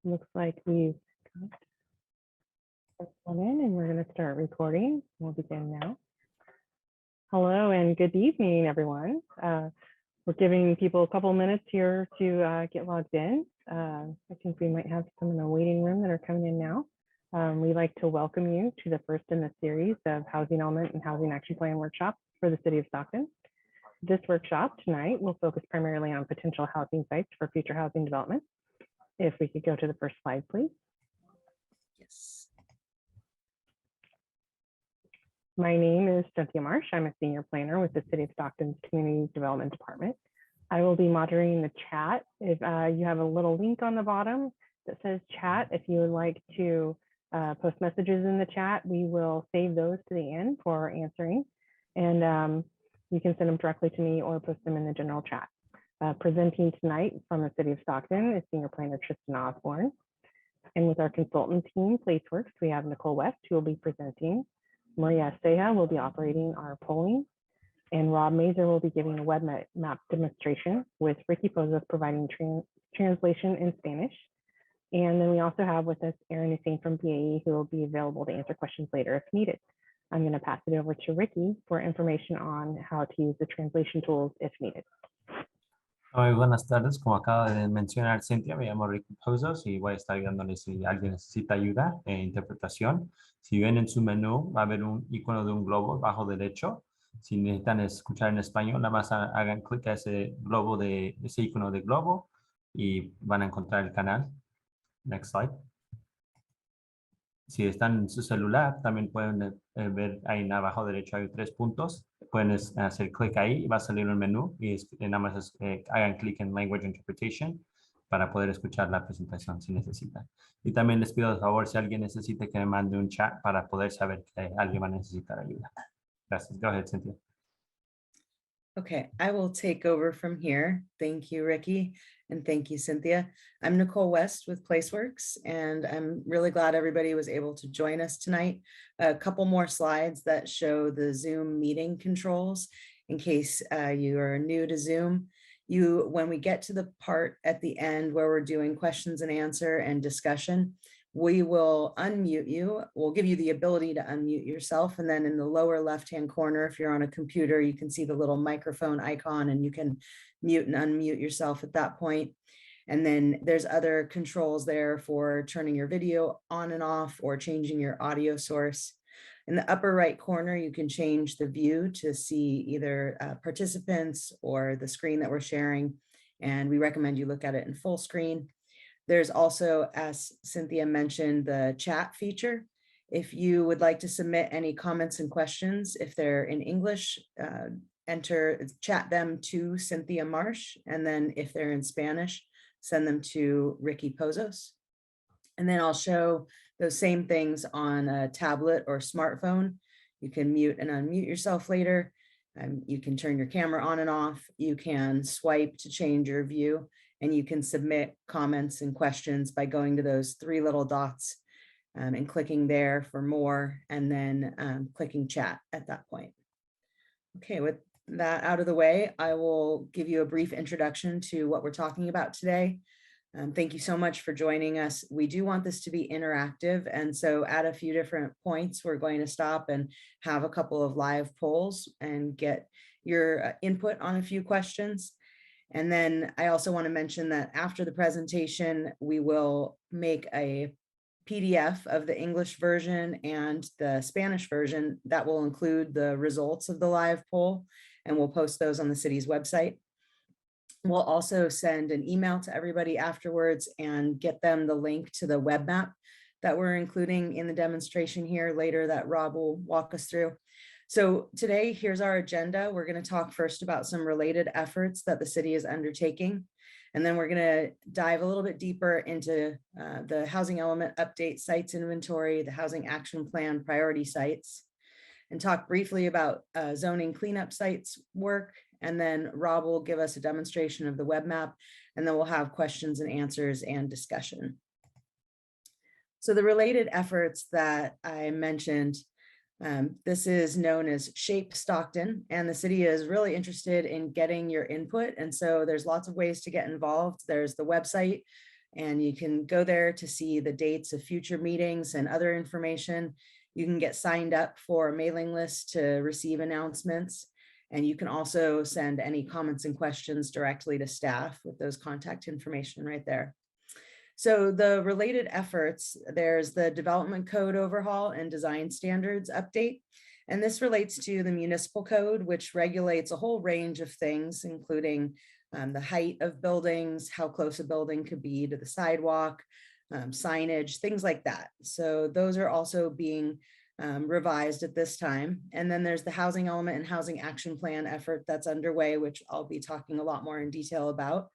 Looks like we've got one in and we're going to start recording. We'll begin now. Hello and good evening, everyone. We're giving people a couple minutes here to get logged in. I think we might have some in the waiting room that are coming in now. We'd like to welcome you to the first in the series of Housing Element and Housing Action Plan workshops for the City of Stockton. This workshop tonight will focus primarily on potential housing sites for future housing development. If we could go to the first slide, please. Yes. My name is Cynthia Marsh. I'm a senior planner with the City of Stockton's Community Development Department. I will be moderating the chat. If you have a little link on the bottom that says chat, if you would like to post messages in the chat, we will save those to the end for answering. And you can send them directly to me or post them in the general chat. Presenting tonight from the City of Stockton is Senior Planner Tristan Osborne. And with our consultant team, PlaceWorks, we have Nicole West, who will be presenting. Maria Ceja will be operating our polling. And Rob Mazer will be giving a web map demonstration with Ricky Pozos providing translation in Spanish. And then we also have with us Erin Hussein from BAE, who will be available to answer questions later if needed. I'm going to pass it over to Ricky for information on how to use the translation tools if needed. Muy buenas tardes, como acaba de mencionar Cynthia, me llamo Ricky Pozos y voy a estar ayudándoles si alguien necesita ayuda en interpretación. Si ven en su menú, va a haber un icono de un globo bajo derecho. Si necesitan escuchar en español, nada más hagan clic a ese globo ese icono de globo y van a encontrar el canal. Next slide. Si están en su celular, también pueden ver ahí en abajo derecho hay 3 puntos. Pueden hacer clic ahí y va a salir un menú y nada más hagan clic en Language Interpretation para poder escuchar la presentación si necesitan. Y también les pido de favor si alguien necesita que me mande un chat para poder saber que alguien va a necesitar ayuda. Gracias. Go ahead, Cynthia. Okay, I will take over from here. Thank you, Ricky, and thank you, Cynthia. I'm Nicole West with PlaceWorks, and I'm really glad everybody was able to join us tonight. A couple more slides that show the Zoom meeting controls in case you are new to Zoom. When we get to the part at the end where we're doing questions and answer and discussion, we will unmute you. We'll give you the ability to unmute yourself. And then in the lower left-hand corner, if you're on a computer, you can see the little microphone icon and you can mute and unmute yourself at that point. And then there's other controls there for turning your video on and off or changing your audio source. In the upper right corner, you can change the view to see either participants or the screen that we're sharing. And we recommend you look at it in full screen. There's also, as Cynthia mentioned, the chat feature. If you would like to submit any comments and questions, if they're in English, chat them to Cynthia Marsh. And then if they're in Spanish, send them to Ricky Pozos. And then I'll show those same things on a tablet or smartphone. You can mute and unmute yourself later. You can turn your camera on and off. You can swipe to change your view. And you can submit comments and questions by going to those 3 little dots and clicking there for more, and then clicking chat at that point. Okay, with that out of the way, I will give you a brief introduction to what we're talking about today. Thank you so much for joining us. We do want this to be interactive, and so at a few different points, we're going to stop and have a couple of live polls and get your input on a few questions. And then I also want to mention that after the presentation, we will make a PDF of the English version and the Spanish version that will include the results of the live poll, and we'll post those on the city's website. We'll also send an email to everybody afterwards and get them the link to the web map that we're including in the demonstration here later that Rob will walk us through. So today, here's our agenda. We're going to talk first about some related efforts that the city is undertaking. And then we're going to dive a little bit deeper into the housing element update sites inventory, the housing action plan priority sites, and talk briefly about zoning cleanup sites work. And then Rob will give us a demonstration of the web map, and then we'll have questions and answers and discussion. So the related efforts that I mentioned, this is known as Shape Stockton, and the city is really interested in getting your input. And so there's lots of ways to get involved. There's the website, And you can go there to see the dates of future meetings and other information. You can get signed up for a mailing list to receive announcements. And you can also send any comments and questions directly to staff with those contact information right there. So the related efforts, there's the development code overhaul and design standards update. And this relates to the municipal code, which regulates a whole range of things, including the height of buildings, how close a building could be to the sidewalk, signage, things like that. So those are also being revised at this time. And then there's the housing element and housing action plan effort that's underway, which I'll be talking a lot more in detail about.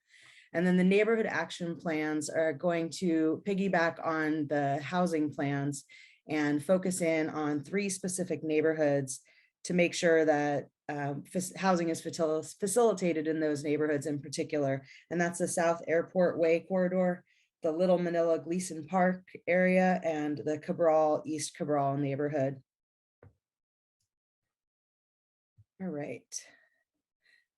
And then the neighborhood action plans are going to piggyback on the housing plans and focus in on 3 specific neighborhoods to make sure that housing is facilitated in those neighborhoods in particular. And that's the South Airport Way corridor, the Little Manila Gleason Park area, and the Cabral, East Cabral neighborhood. All right.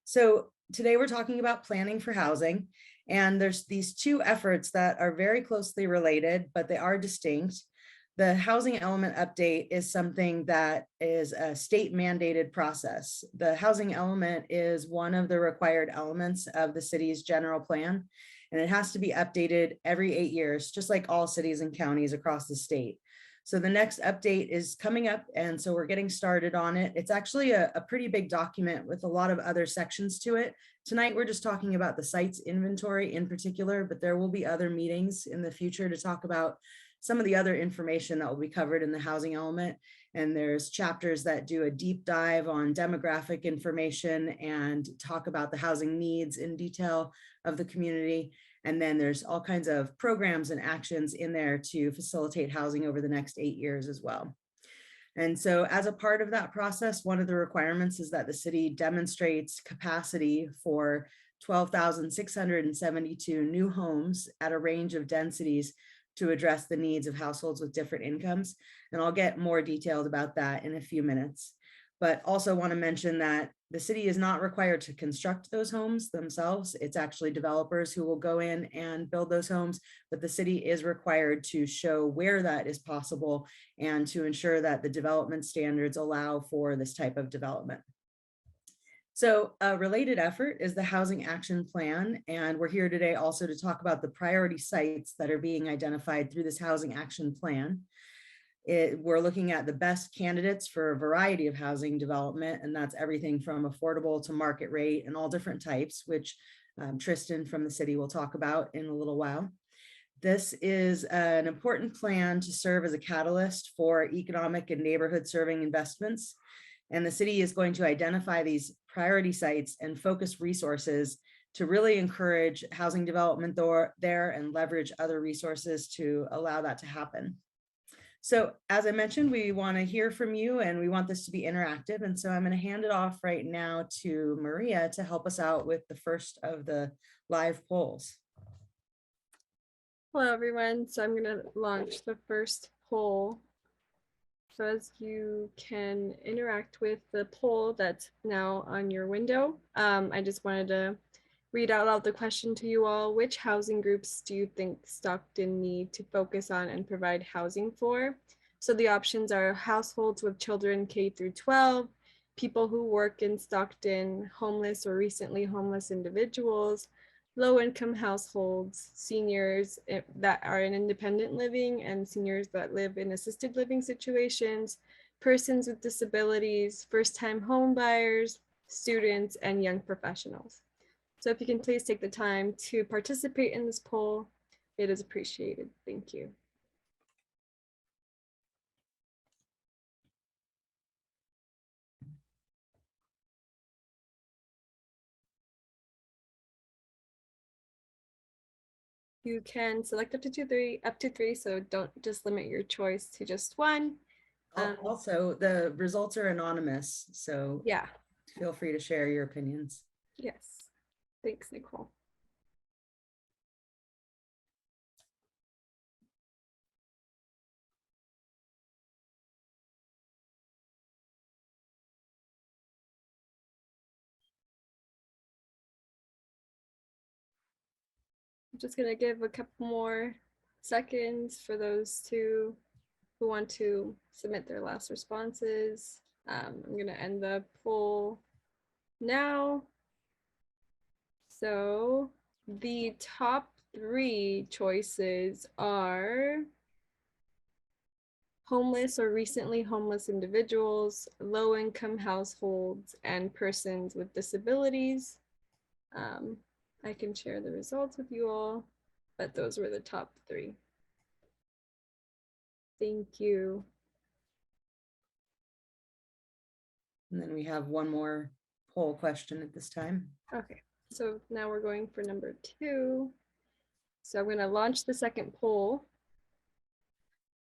So today we're talking about planning for housing, and there's these 2 efforts that are very closely related, but they are distinct. The housing element update is something that is a state mandated process. The housing element is one of the required elements of the city's general plan, and it has to be updated every 8 years, just like all cities and counties across the state. So the next update is coming up, and so we're getting started on it. It's actually a pretty big document with a lot of other sections to it. Tonight, we're just talking about the sites inventory in particular, but there will be other meetings in the future to talk about some of the other information that will be covered in the housing element. And there's chapters that do a deep dive on demographic information and talk about the housing needs in detail of the community. And then there's all kinds of programs and actions in there to facilitate housing over the next 8 years as well. And so as a part of that process, one of the requirements is that the city demonstrates capacity for 12,672 new homes at a range of densities to address the needs of households with different incomes. And I'll get more detailed about that in a few minutes. But also want to mention that the city is not required to construct those homes themselves. It's actually developers who will go in and build those homes, but the city is required to show where that is possible and to ensure that the development standards allow for this type of development. So a related effort is the Housing Action Plan, and we're here today also to talk about the priority sites that are being identified through this Housing Action Plan. We're looking at the best candidates for a variety of housing development, and that's everything from affordable to market rate and all different types, which Tristan from the city will talk about in a little while. This is an important plan to serve as a catalyst for economic and neighborhood serving investments. And the city is going to identify these priority sites and focus resources to really encourage housing development there and leverage other resources to allow that to happen. So as I mentioned, we want to hear from you and we want this to be interactive. And so I'm going to hand it off right now to Maria to help us out with the first of the live polls. Hello, everyone. So I'm going to launch the first poll. So as you can interact with the poll that's now on your window, I just wanted to read out loud the question to you all. Which housing groups do you think Stockton need to focus on and provide housing for? So the options are households with children K through 12, people who work in Stockton, homeless or recently homeless individuals, low-income households, seniors that are in independent living and seniors that live in assisted living situations, persons with disabilities, first-time home buyers, students, and young professionals. So if you can please take the time to participate in this poll, it is appreciated. Thank you. You can select up to three, so don't just limit your choice to just one. Also, the results are anonymous, so Yeah. feel free to share your opinions. Yes. Thanks, Nicole. I'm just gonna give a couple more seconds for those two who want to submit their last responses. I'm gonna end the poll now. So the top 3 choices are homeless or recently homeless individuals, low-income households, and persons with disabilities. I can share the results with you all, but those were the top 3. Thank you. And then we have one more poll question at this time. Okay, so now we're going for number 2. So I'm going to launch the second poll.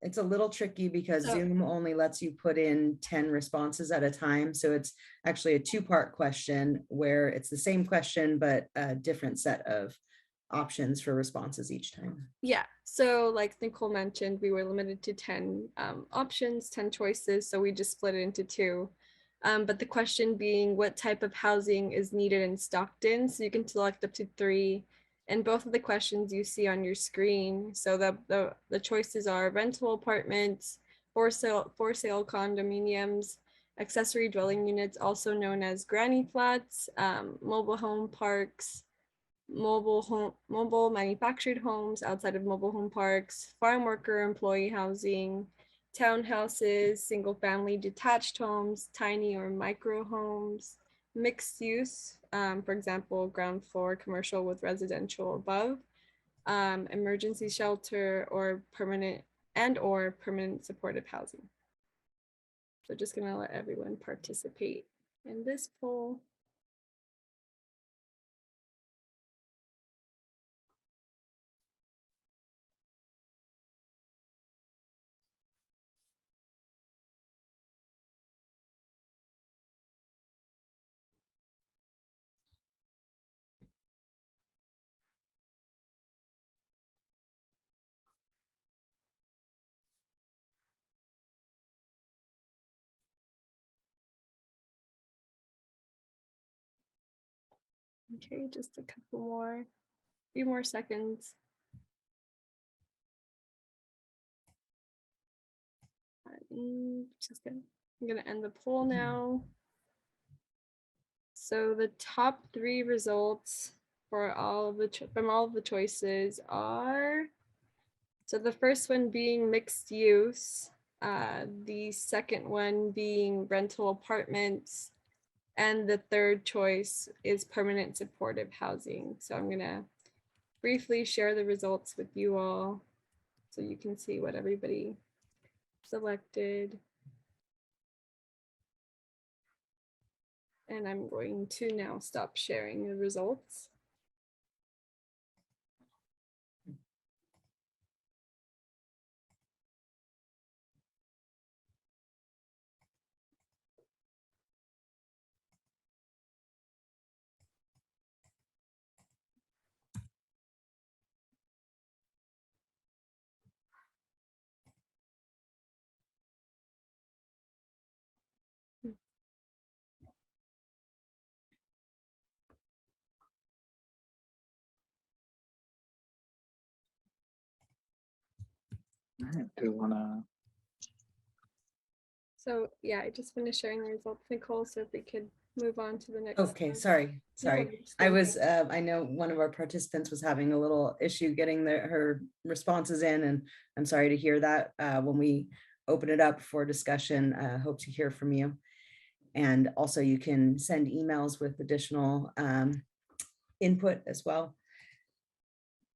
It's a little tricky because So- Zoom only lets you put in 10 responses at a time. So it's actually a 2-part question where it's the same question, but a different set of options for responses each time. Yeah, so like Nicole mentioned, we were limited to 10 options, 10 choices, so we just split it into 2. But the question being, what type of housing is needed in Stockton? So you can select up to 3. And both of the questions you see on your screen. So the choices are rental apartments, for sale condominiums, accessory dwelling units, also known as granny flats, mobile home parks, mobile manufactured homes outside of mobile home parks, farm worker employee housing, townhouses, single family detached homes, tiny or micro homes, mixed use, for example, ground floor commercial with residential above, emergency shelter, or permanent supportive housing. So just gonna let everyone participate in this poll. Okay, just a few more seconds. I'm gonna end the poll now. So the top 3 results for from all of the choices are, so the first one being mixed use, the second one being rental apartments, and the third choice is permanent supportive housing. So I'm gonna briefly share the results with you all so you can see what everybody selected. And I'm going to now stop sharing the results. Do you wanna? So yeah, I just finished sharing the results, Nicole, so if we could move on to the next. Okay, one. sorry. No, you're I still was, I know one of our participants was having a little issue getting her responses in, and I'm sorry to hear that. When we open it up for discussion, hope to hear from you. And also you can send emails with additional input as well.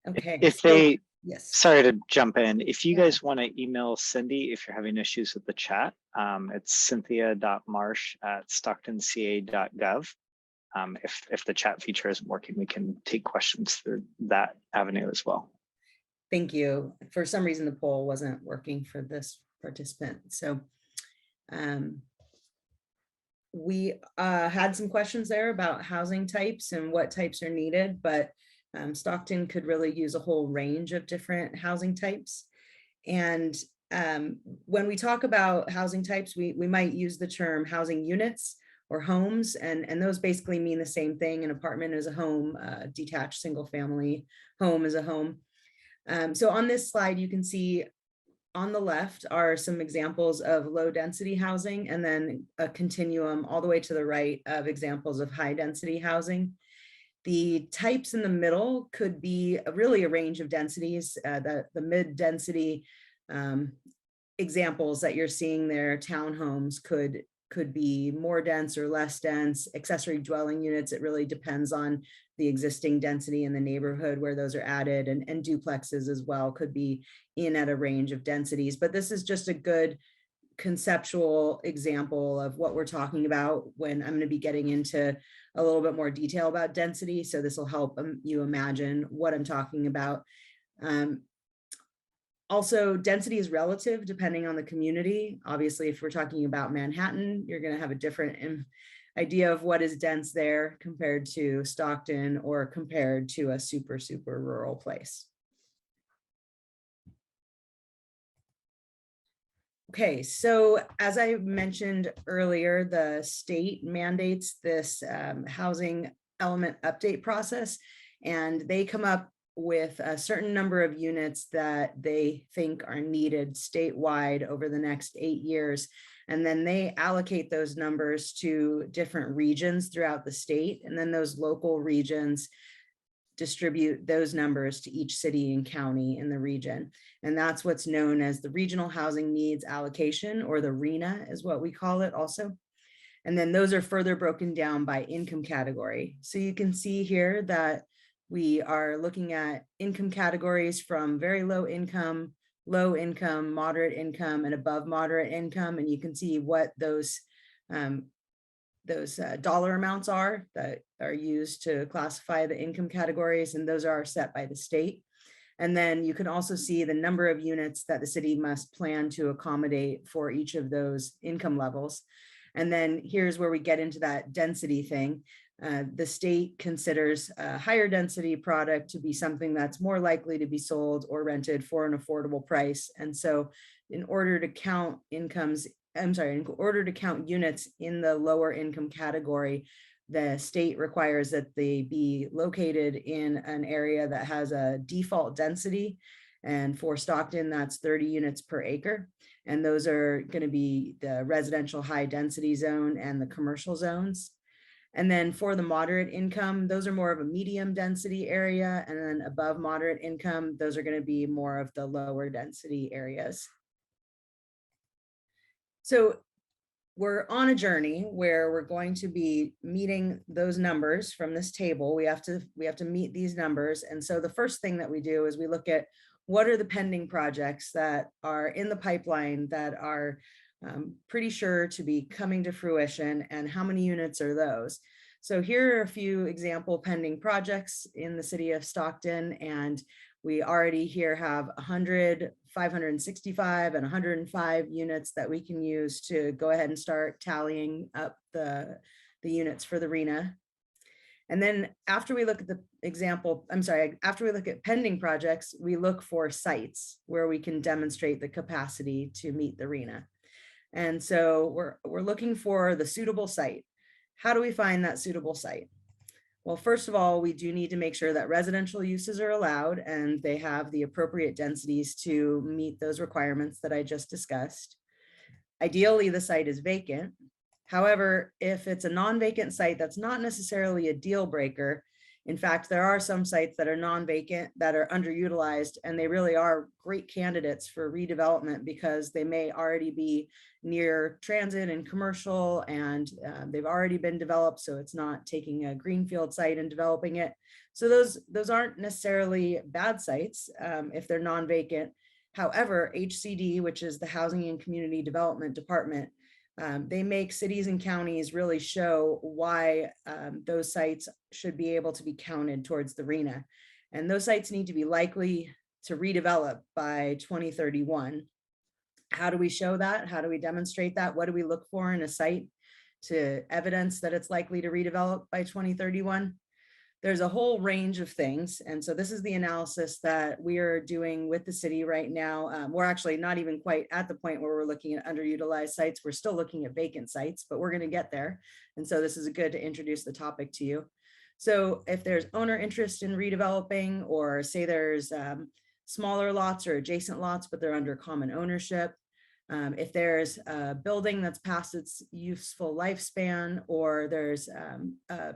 Okay. If so- they, Yes. sorry to jump in. If you Yeah. guys want to email Cindy, if you're having issues with the chat, it's cynthia.marsh@stocktonca.gov. If the chat feature isn't working, we can take questions through that avenue as well. Thank you. For some reason, the poll wasn't working for this participant. So we had some questions there about housing types and what types are needed, but Stockton could really use a whole range of different housing types. And when we talk about housing types, we might use the term housing units or homes. And those basically mean the same thing. An apartment is a home, detached single family home is a home. So on this slide, you can see on the left are some examples of low density housing, and then a continuum all the way to the right of examples of high density housing. The types in the middle could be really a range of densities. The mid density examples that you're seeing there, townhomes could be more dense or less dense. Accessory dwelling units, it really depends on the existing density in the neighborhood where those are added, and duplexes as well could be in at a range of densities. But this is just a good conceptual example of what we're talking about when I'm going to be getting into a little bit more detail about density. So this will help you imagine what I'm talking about. Also, density is relative depending on the community. Obviously, if we're talking about Manhattan, you're going to have a different idea of what is dense there compared to Stockton or compared to a super rural place. Okay, so as I mentioned earlier, the state mandates this housing element update process, and they come up with a certain number of units that they think are needed statewide over the next 8 years. And then they allocate those numbers to different regions throughout the state. And then those local regions distribute those numbers to each city and county in the region. And that's what's known as the Regional Housing Needs Allocation, or the RHNA is what we call it also. And then those are further broken down by income category. So you can see here that we are looking at income categories from very low income, moderate income, and above moderate income. And you can see what those dollar amounts are that are used to classify the income categories, and those are set by the state. And then you can also see the number of units that the city must plan to accommodate for each of those income levels. And then here's where we get into that density thing. The state considers a higher density product to be something that's more likely to be sold or rented for an affordable price. And so in order to count units in the lower income category, the state requires that they be located in an area that has a default density. And for Stockton, that's 30 units per acre. And those are going to be the residential high density zone and the commercial zones. And then for the moderate income, those are more of a medium density area. And then above moderate income, those are going to be more of the lower density areas. So we're on a journey where we're going to be meeting those numbers from this table. We have to meet these numbers. And so the first thing that we do is we look at what are the pending projects that are in the pipeline that are pretty sure to be coming to fruition, and how many units are those? So here are a few example pending projects in the city of Stockton, and we already here have 100, 565, and 105 units that we can use to go ahead and start tallying up the units for the RHNA. And then after we look at after we look at pending projects, we look for sites where we can demonstrate the capacity to meet the RHNA. And so we're looking for the suitable site. How do we find that suitable site? Well, first of all, we do need to make sure that residential uses are allowed and they have the appropriate densities to meet those requirements that I just discussed. Ideally, the site is vacant. However, if it's a non-vacant site, that's not necessarily a deal breaker. In fact, there are some sites that are non-vacant that are underutilized, and they really are great candidates for redevelopment because they may already be near transit and commercial, and they've already been developed. So it's not taking a greenfield site and developing it. So those aren't necessarily bad sites if they're non-vacant. However, HCD, which is the Housing and Community Development Department, they make cities and counties really show why those sites should be able to be counted towards the RHNA. And those sites need to be likely to redevelop by 2031. How do we show that? How do we demonstrate that? What do we look for in a site to evidence that it's likely to redevelop by 2031? there's a whole range of things. And so this is the analysis that we are doing with the city right now. We're actually not even quite at the point where we're looking at underutilized sites. We're still looking at vacant sites, but we're going to get there. And so this is good to introduce the topic to you. So if there's owner interest in redeveloping, or say there's smaller lots or adjacent lots, but they're under common ownership, if there's a building that's past its useful lifespan, or there's a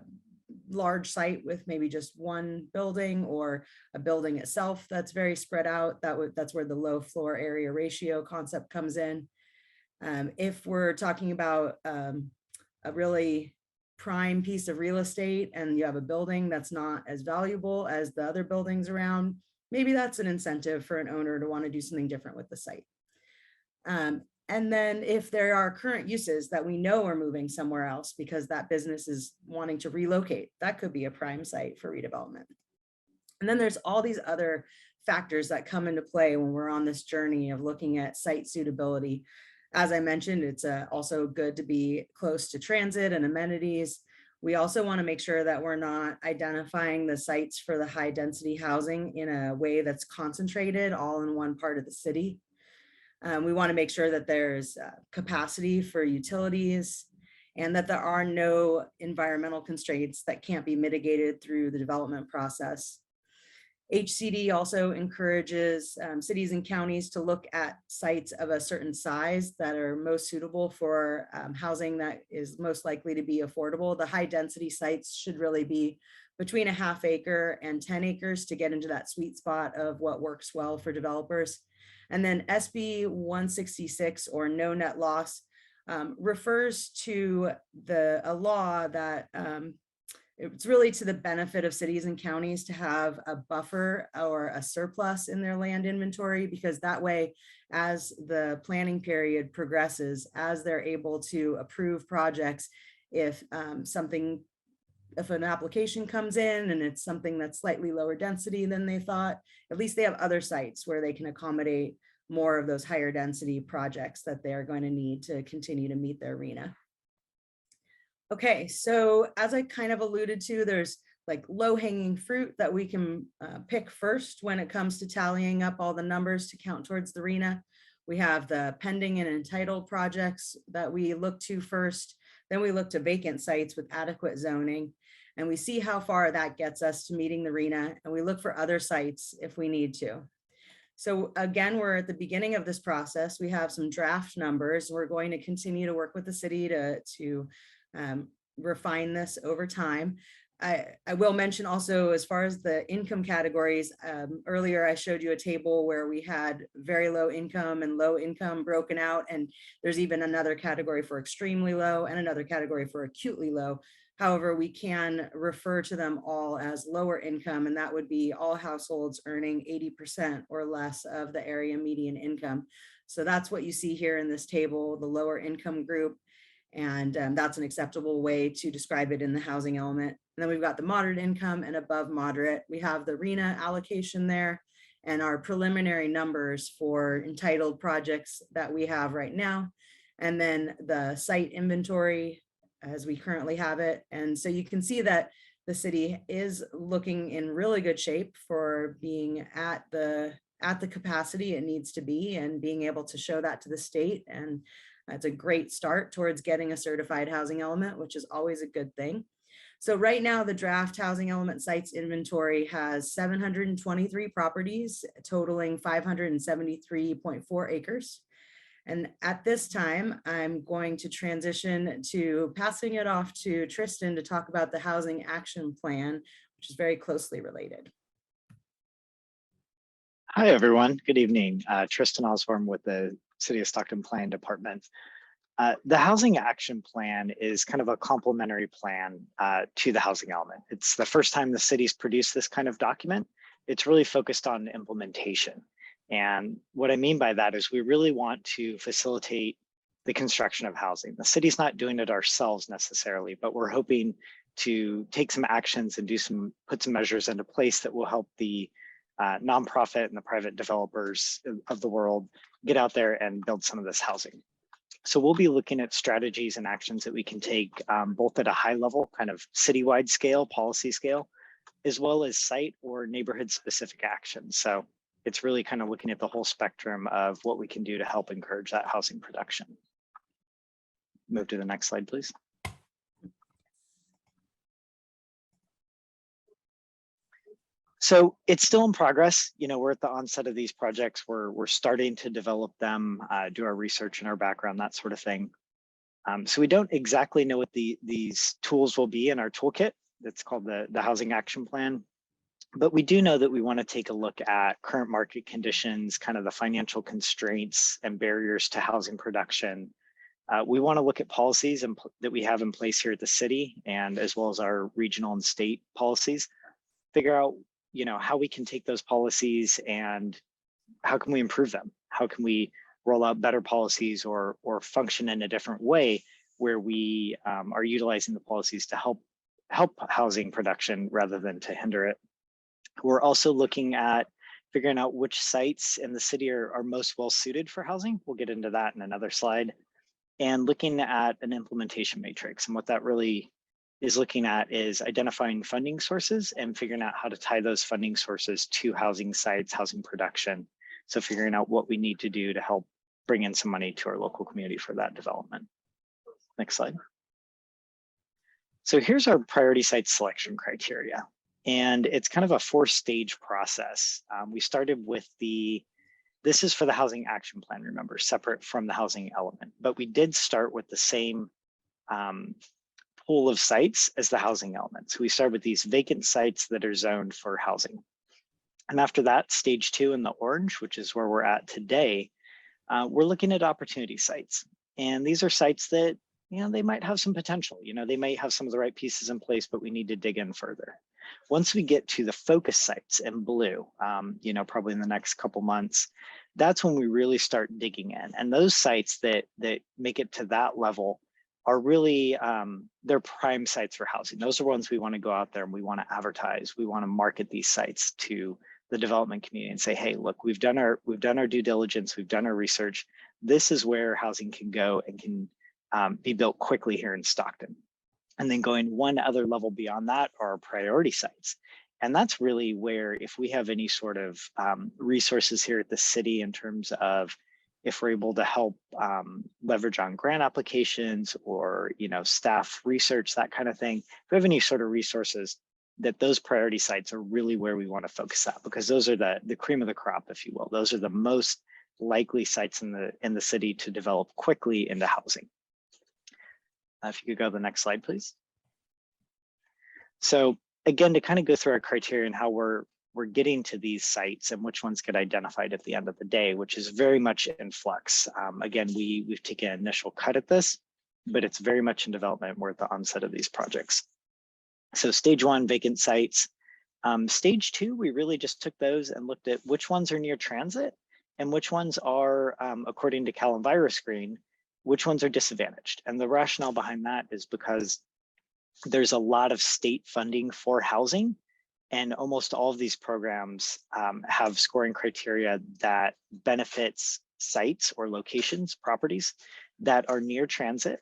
large site with maybe just one building, or a building itself that's very spread out, that's where the low floor area ratio concept comes in. If we're talking about a really prime piece of real estate and you have a building that's not as valuable as the other buildings around, maybe that's an incentive for an owner to want to do something different with the site. And then if there are current uses that we know are moving somewhere else because that business is wanting to relocate, that could be a prime site for redevelopment. And then there's all these other factors that come into play when we're on this journey of looking at site suitability. As I mentioned, it's also good to be close to transit and amenities. We also want to make sure that we're not identifying the sites for the high density housing in a way that's concentrated all in one part of the city. We want to make sure that there's capacity for utilities, and that there are no environmental constraints that can't be mitigated through the development process. HCD also encourages cities and counties to look at sites of a certain size that are most suitable for housing that is most likely to be affordable. The high density sites should really be between a ½ acre and 10 acres to get into that sweet spot of what works well for developers. And then SB 166, or no net loss, refers to a law that it's really to the benefit of cities and counties to have a buffer or a surplus in their land inventory, because that way, as the planning period progresses, as they're able to approve projects, if an application comes in and it's something that's slightly lower density than they thought, at least they have other sites where they can accommodate more of those higher density projects that they're going to need to continue to meet their RHNA. Okay, so as I kind of alluded to, there's like low-hanging fruit that we can pick first when it comes to tallying up all the numbers to count towards the RHNA. We have the pending and entitled projects that we look to first. Then we look to vacant sites with adequate zoning, and we see how far that gets us to meeting the RHNA, and we look for other sites if we need to. So again, we're at the beginning of this process. We have some draft numbers. We're going to continue to work with the city to refine this over time. I will mention also, as far as the income categories, earlier I showed you a table where we had very low income and low income broken out, and there's even another category for extremely low and another category for acutely low. However, we can refer to them all as lower income, and that would be all households earning 80% or less of the area median income. So that's what you see here in this table, the lower income group. And that's an acceptable way to describe it in the housing element. And then we've got the moderate income and above moderate. We have the RHNA allocation there, and our preliminary numbers for entitled projects that we have right now. And then the site inventory as we currently have it. And so you can see that the city is looking in really good shape for being at the capacity it needs to be, and being able to show that to the state. And that's a great start towards getting a certified housing element, which is always a good thing. So right now, the draft housing element sites inventory has 723 properties totaling 573.4 acres. And at this time, I'm going to transition to passing it off to Tristan to talk about the housing action plan, which is very closely related. Hi, everyone. Good evening. Tristan Osborne with the City of Stockton Planning Department. The housing action plan is kind of a complementary plan to the housing element. It's the first time the city's produced this kind of document. It's really focused on implementation. And what I mean by that is we really want to facilitate the construction of housing. The city's not doing it ourselves necessarily, but we're hoping to take some actions and put some measures into place that will help the nonprofit and the private developers of the world get out there and build some of this housing. So we'll be looking at strategies and actions that we can take both at a high level, kind of citywide scale, policy scale, as well as site or neighborhood specific actions. So it's really kind of looking at the whole spectrum of what we can do to help encourage that housing production. Move to the next slide, please. So it's still in progress. You know, we're at the onset of these projects. We're starting to develop them, do our research and our background, that sort of thing. So we don't exactly know what these tools will be in our toolkit. That's called the Housing Action Plan. But we do know that we want to take a look at current market conditions, kind of the financial constraints and barriers to housing production. We want to look at policies that we have in place here at the city, and as well as our regional and state policies, figure out, you know, how we can take those policies and how can we improve them? How can we roll out better policies or function in a different way where we are utilizing the policies to help housing production rather than to hinder it. We're also looking at figuring out which sites in the city are most well suited for housing. We'll get into that in another slide. And looking at an implementation matrix. And what that really is looking at is identifying funding sources and figuring out how to tie those funding sources to housing sites, housing production. So figuring out what we need to do to help bring in some money to our local community for that development. Next slide. So here's our priority site selection criteria. And it's kind of a 4-stage process. We started with this is for the housing action plan, remember, separate from the housing element, but we did start with the same pool of sites as the housing element. So we start with these vacant sites that are zoned for housing. And after that, stage 2 in the orange, which is where we're at today, we're looking at opportunity sites. And these are sites that, you know, they might have some potential, you know, they might have some of the right pieces in place, but we need to dig in further. Once we get to the focus sites in blue, you know, probably in the next couple months, that's when we really start digging in. And those sites that make it to that level are really, they're prime sites for housing. Those are ones we want to go out there and we want to advertise. We want to market these sites to the development community and say, hey, look, we've done our due diligence, we've done our research. This is where housing can go and can be built quickly here in Stockton. And then going one other level beyond that are priority sites. And that's really where, if we have any sort of resources here at the city in terms of if we're able to help leverage on grant applications or, you know, staff research, that kind of thing, if we have any sort of resources, that those priority sites are really where we want to focus at, because those are the cream of the crop, if you will. Those are the most likely sites in the city to develop quickly into housing. If you could go to the next slide, please. So again, to kind of go through our criteria and how we're getting to these sites and which ones get identified at the end of the day, which is very much in flux. Again, we've taken an initial cut at this, but it's very much in development. We're at the onset of these projects. So stage 1, vacant sites. Stage 2, we really just took those and looked at which ones are near transit and which ones are, according to Cal Enviroscreen, which ones are disadvantaged. And the rationale behind that is because there's a lot of state funding for housing, and almost all of these programs have scoring criteria that benefits sites or locations, properties that are near transit,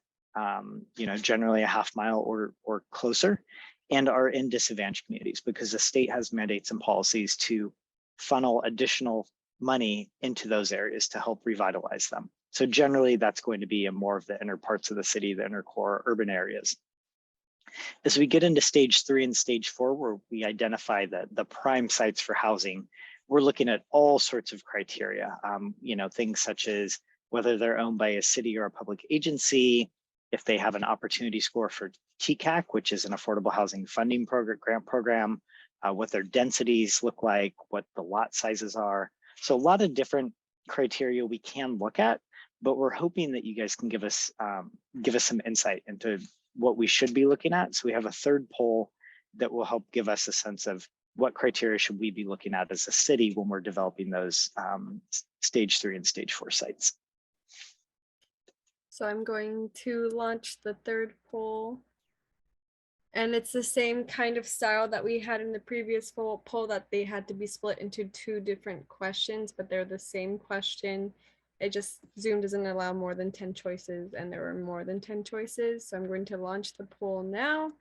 you know, generally a half mile or closer, and are in disadvantaged communities because the state has mandates and policies to funnel additional money into those areas to help revitalize them. So generally that's going to be in more of the inner parts of the city, the inner core urban areas. As we get into stage 3 and stage 4, where we identify the prime sites for housing, we're looking at all sorts of criteria, you know, things such as whether they're owned by a city or a public agency, if they have an opportunity score for TCAC, which is an affordable housing funding program, grant program, what their densities look like, what the lot sizes are. So a lot of different criteria we can look at, but we're hoping that you guys can give us some insight into what we should be looking at. So we have a third poll that will help give us a sense of what criteria should we be looking at as a city when we're developing those stage 3 and stage 4 sites. So I'm going to launch the third poll. And it's the same kind of style that we had in the previous poll, that they had to be split into 2 different questions, but they're the same question. It just, Zoom doesn't allow more than 10 choices, and there were more than 10 choices. So I'm going to launch the poll now.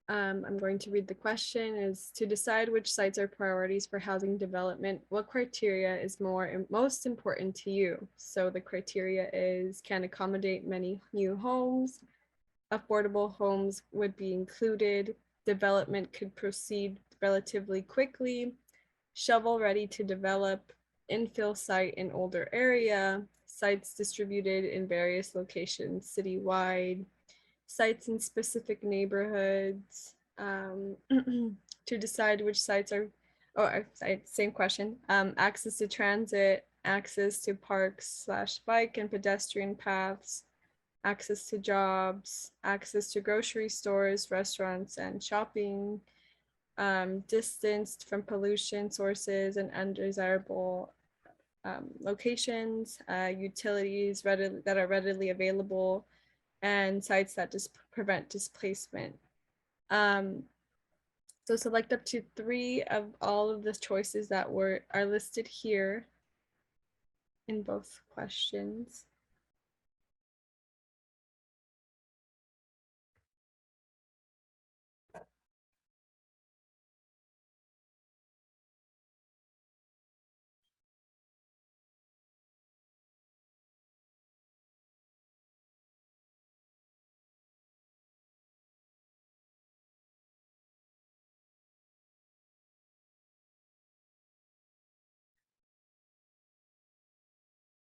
I'm going to read the question is to decide which sites are priorities for housing development. What criteria is most important to you? So the criteria is can accommodate many new homes, affordable homes would be included, development could proceed relatively quickly, shovel ready to develop, infill site in older area, sites distributed in various locations citywide, sites in specific neighborhoods, to decide which sites are, same question, access to transit, access to parks/bike and pedestrian paths, access to jobs, access to grocery stores, restaurants, and shopping, distanced from pollution sources and undesirable locations, utilities that are readily available, and sites that just prevent displacement. So select up to 3 of all of the choices that are listed here in both questions.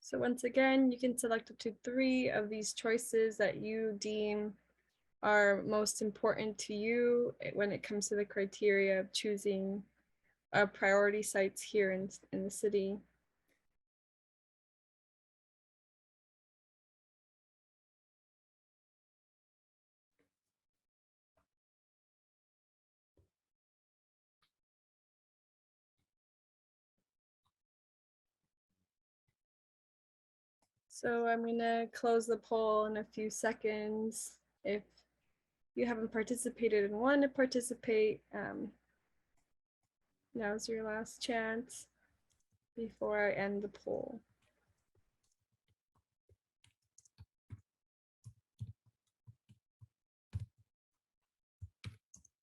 So once again, you can select up to 3 of these choices that you deem are most important to you when it comes to the criteria of choosing priority sites here in the city. So I'm gonna close the poll in a few seconds. If you haven't participated and want to participate, now's your last chance before I end the poll.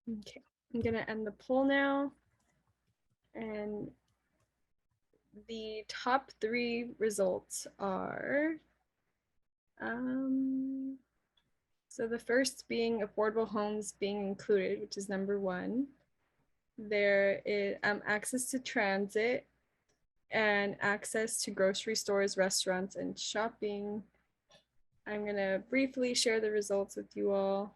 Okay, I'm gonna end the poll now. And the top 3 results are, so the first being affordable homes being included, which is number 1. There is access to transit and access to grocery stores, restaurants, and shopping. I'm gonna briefly share the results with you all.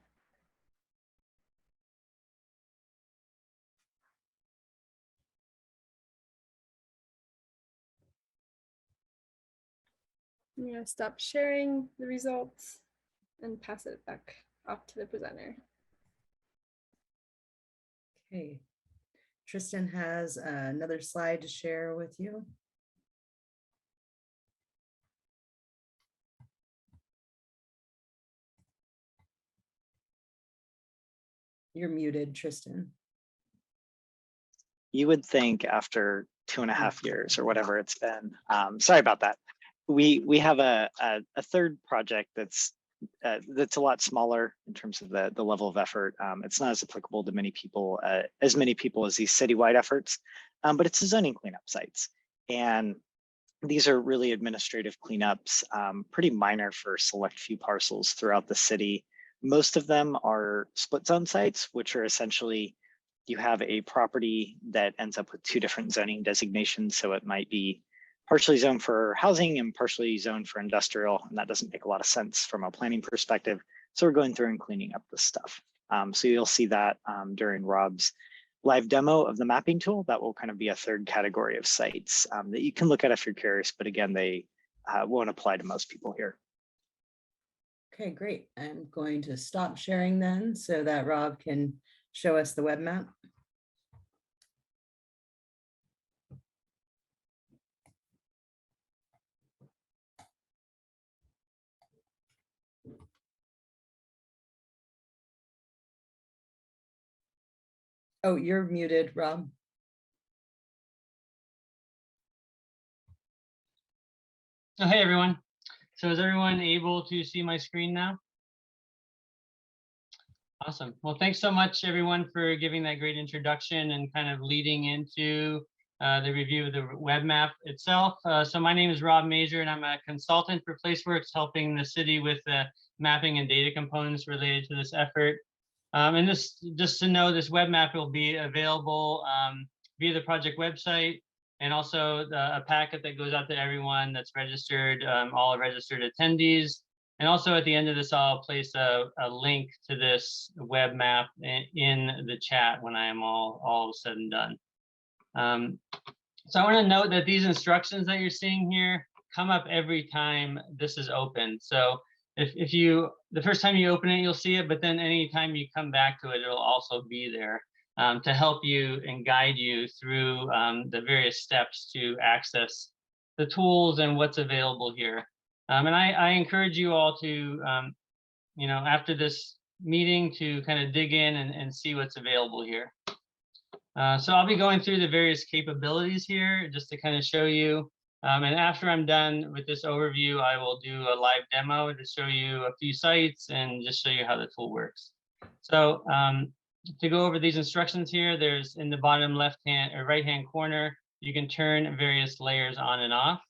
I'm gonna stop sharing the results and pass it back off to the presenter. Okay. Tristan has another slide to share with you. You're muted, Tristan. You would think after 2.5 years or whatever it's been, sorry about that. We have a third project that's a lot smaller in terms of the level of effort. It's not as applicable to many people as these citywide efforts, but it's a zoning cleanup sites. And these are really administrative cleanups, pretty minor for select few parcels throughout the city. Most of them are split zone sites, which are essentially you have a property that ends up with 2 different zoning designations. So it might be partially zoned for housing and partially zoned for industrial. And that doesn't make a lot of sense from a planning perspective. So we're going through and cleaning up this stuff. So you'll see that during Rob's live demo of the mapping tool. That will kind of be a third category of sites that you can look at if you're curious. But again, they won't apply to most people here. Okay, great. I'm going to stop sharing then so that Rob can show us the web map. Oh, you're muted, Rob. Oh, hey, everyone. So is everyone able to see my screen now? Awesome. Well, thanks so much, everyone, for giving that great introduction and kind of leading into the review of the web map itself. So my name is Rob Major, and I'm a consultant for PlaceWorks, helping the city with the mapping and data components related to this effort. And this, just to know, this web map will be available via the project website, and also a packet that goes out to everyone that's registered, all registered attendees. And also at the end of this, I'll place a link to this web map in the chat when I am all said and done. So I want to note that these instructions that you're seeing here come up every time this is open. So if you, the first time you open it, you'll see it, but then anytime you come back to it, it'll also be there to help you and guide you through the various steps to access the tools and what's available here. And I encourage you all to, you know, after this meeting, to kind of dig in and see what's available here. So I'll be going through the various capabilities here just to kind of show you. And after I'm done with this overview, I will do a live demo to show you a few sites and just show you how the tool works. So to go over these instructions here, there's in the bottom left-hand or right-hand corner, you can turn various layers on and off.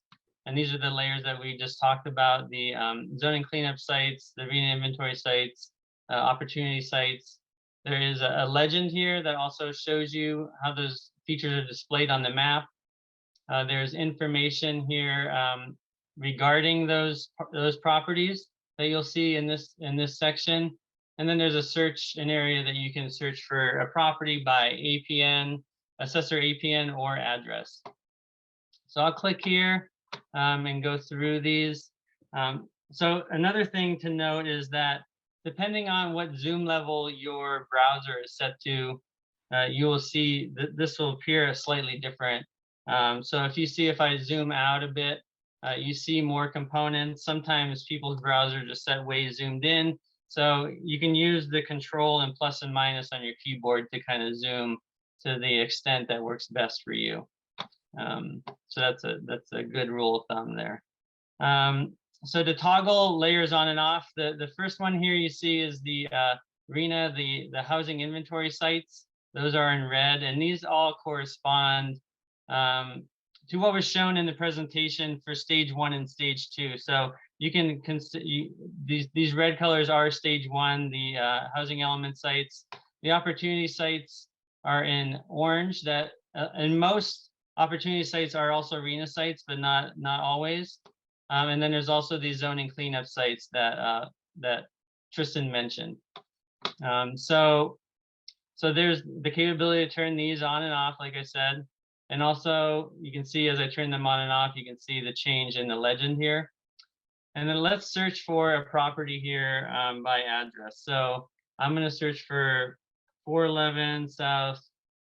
And these are the layers that we just talked about, the zoning cleanup sites, the arena inventory sites, opportunity sites. There is a legend here that also shows you how those features are displayed on the map. There's information here regarding those properties that you'll see in this section. And then there's an area that you can search for a property by APN, assessor APN, or address. So I'll click here and go through these. So another thing to note is that depending on what zoom level your browser is set to, you will see that this will appear slightly different. So if I zoom out a bit, you see more components. Sometimes people's browsers are set way zoomed in. So you can use the control and plus and minus on your keyboard to kind of zoom to the extent that works best for you. So that's a good rule of thumb there. So to toggle layers on and off, the first one here you see is the arena, the housing inventory sites. Those are in red, and these all correspond to what was shown in the presentation for stage 1 and stage 2. So you can these red colors are stage 1, the housing element sites. The opportunity sites are in orange. That and most opportunity sites are also arena sites, but not always. And then there's also these zoning cleanup sites that Tristan mentioned. So there's the capability to turn these on and off, like I said. And also you can see as I turn them on and off, you can see the change in the legend here. And then let's search for a property here by address. So I'm going to search for 411 South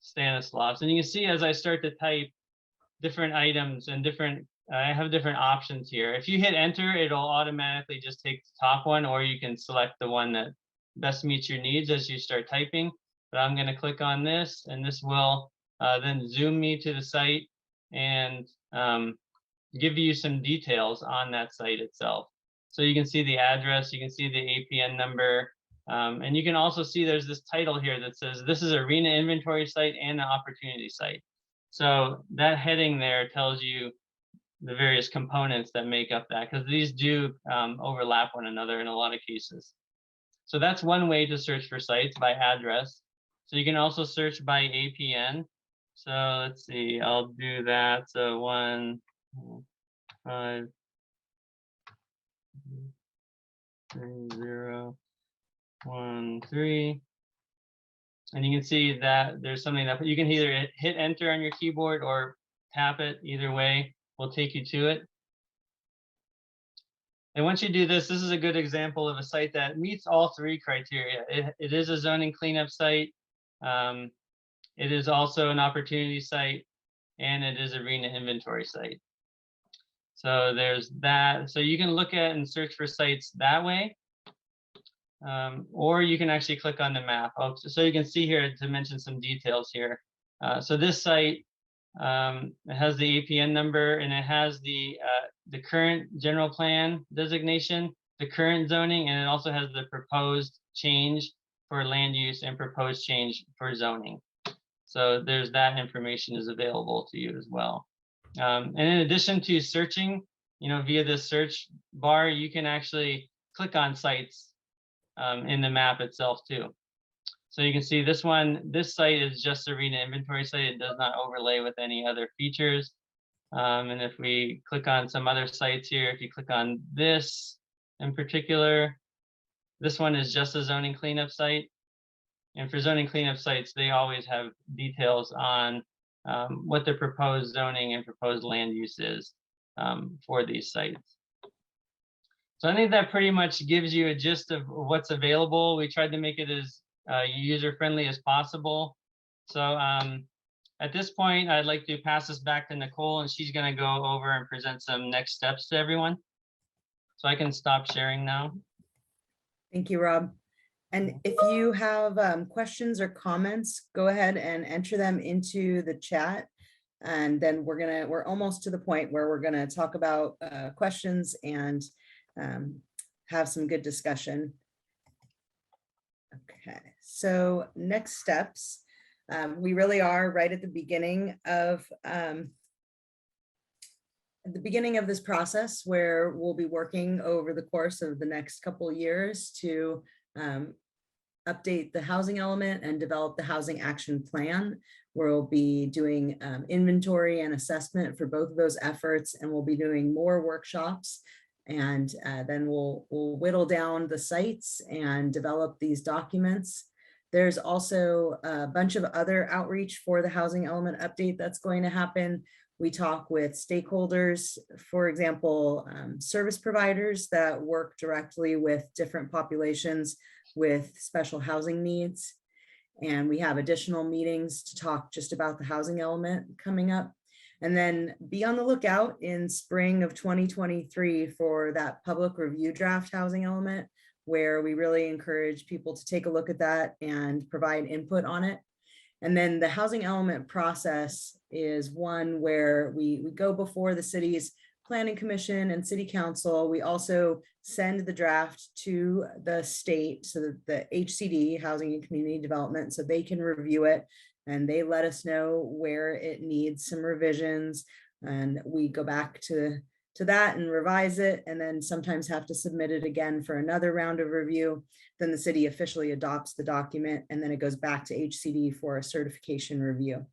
Stanislaus. And you can see as I start to type different items and I have different options here. If you hit enter, it'll automatically just take the top one, or you can select the one that best meets your needs as you start typing. But I'm going to click on this, and this will then zoom me to the site and give you some details on that site itself. So you can see the address, you can see the APN number, and you can also see there's this title here that says this is arena inventory site and an opportunity site. So that heading there tells you the various components that make up that, because these do overlap one another in a lot of cases. So that's one way to search for sites, by address. So you can also search by APN. So let's see, I'll do that. So 1, 5, 3, 0, 1, 3. And you can see that there's something that you can either hit enter on your keyboard or tap it. Either way will take you to it. And once you do this, this is a good example of a site that meets all 3 criteria. It is a zoning cleanup site. It is also an opportunity site, and it is arena inventory site. So there's that. So you can look at and search for sites that way. Or you can actually click on the map. So you can see here to mention some details here. So this site, it has the APN number, and it has the current general plan designation, the current zoning, and it also has the proposed change for land use and proposed change for zoning. So there's that information is available to you as well. And in addition to searching, via the search bar, you can actually click on sites in the map itself too. So you can see this site is just a arena inventory site. It does not overlay with any other features. And if we click on some other sites here, if you click on this in particular, this one is just a zoning cleanup site. And for zoning cleanup sites, they always have details on what the proposed zoning and proposed land use is for these sites. So I think that pretty much gives you a gist of what's available. We tried to make it as user-friendly as possible. So at this point, I'd like to pass this back to Nicole, and she's going to go over and present some next steps to everyone. So I can stop sharing now. Thank you, Rob. And if you have questions or comments, go ahead and enter them into the chat. And then we're almost to the point where we're gonna talk about questions and have some good discussion. Okay, so next steps. We really are right at the beginning of this process, where we'll be working over the course of the next couple of years to update the housing element and develop the housing action plan. We'll be doing inventory and assessment for both of those efforts, and we'll be doing more workshops. And then we'll whittle down the sites and develop these documents. There's also a bunch of other outreach for the housing element update that's going to happen. We talk with stakeholders, for example, service providers that work directly with different populations with special housing needs. And we have additional meetings to talk just about the housing element coming up. And then be on the lookout in spring of 2023 for that public review draft housing element, where we really encourage people to take a look at that and provide input on it. And then the housing element process is one where we go before the city's planning commission and city council. We also send the draft to the state, so that the HCD, Housing and Community Development, so they can review it and they let us know where it needs some revisions. And we go back to that and revise it, and then sometimes have to submit it again for another round of review. Then the city officially adopts the document, and then it goes back to HCD for a certification review.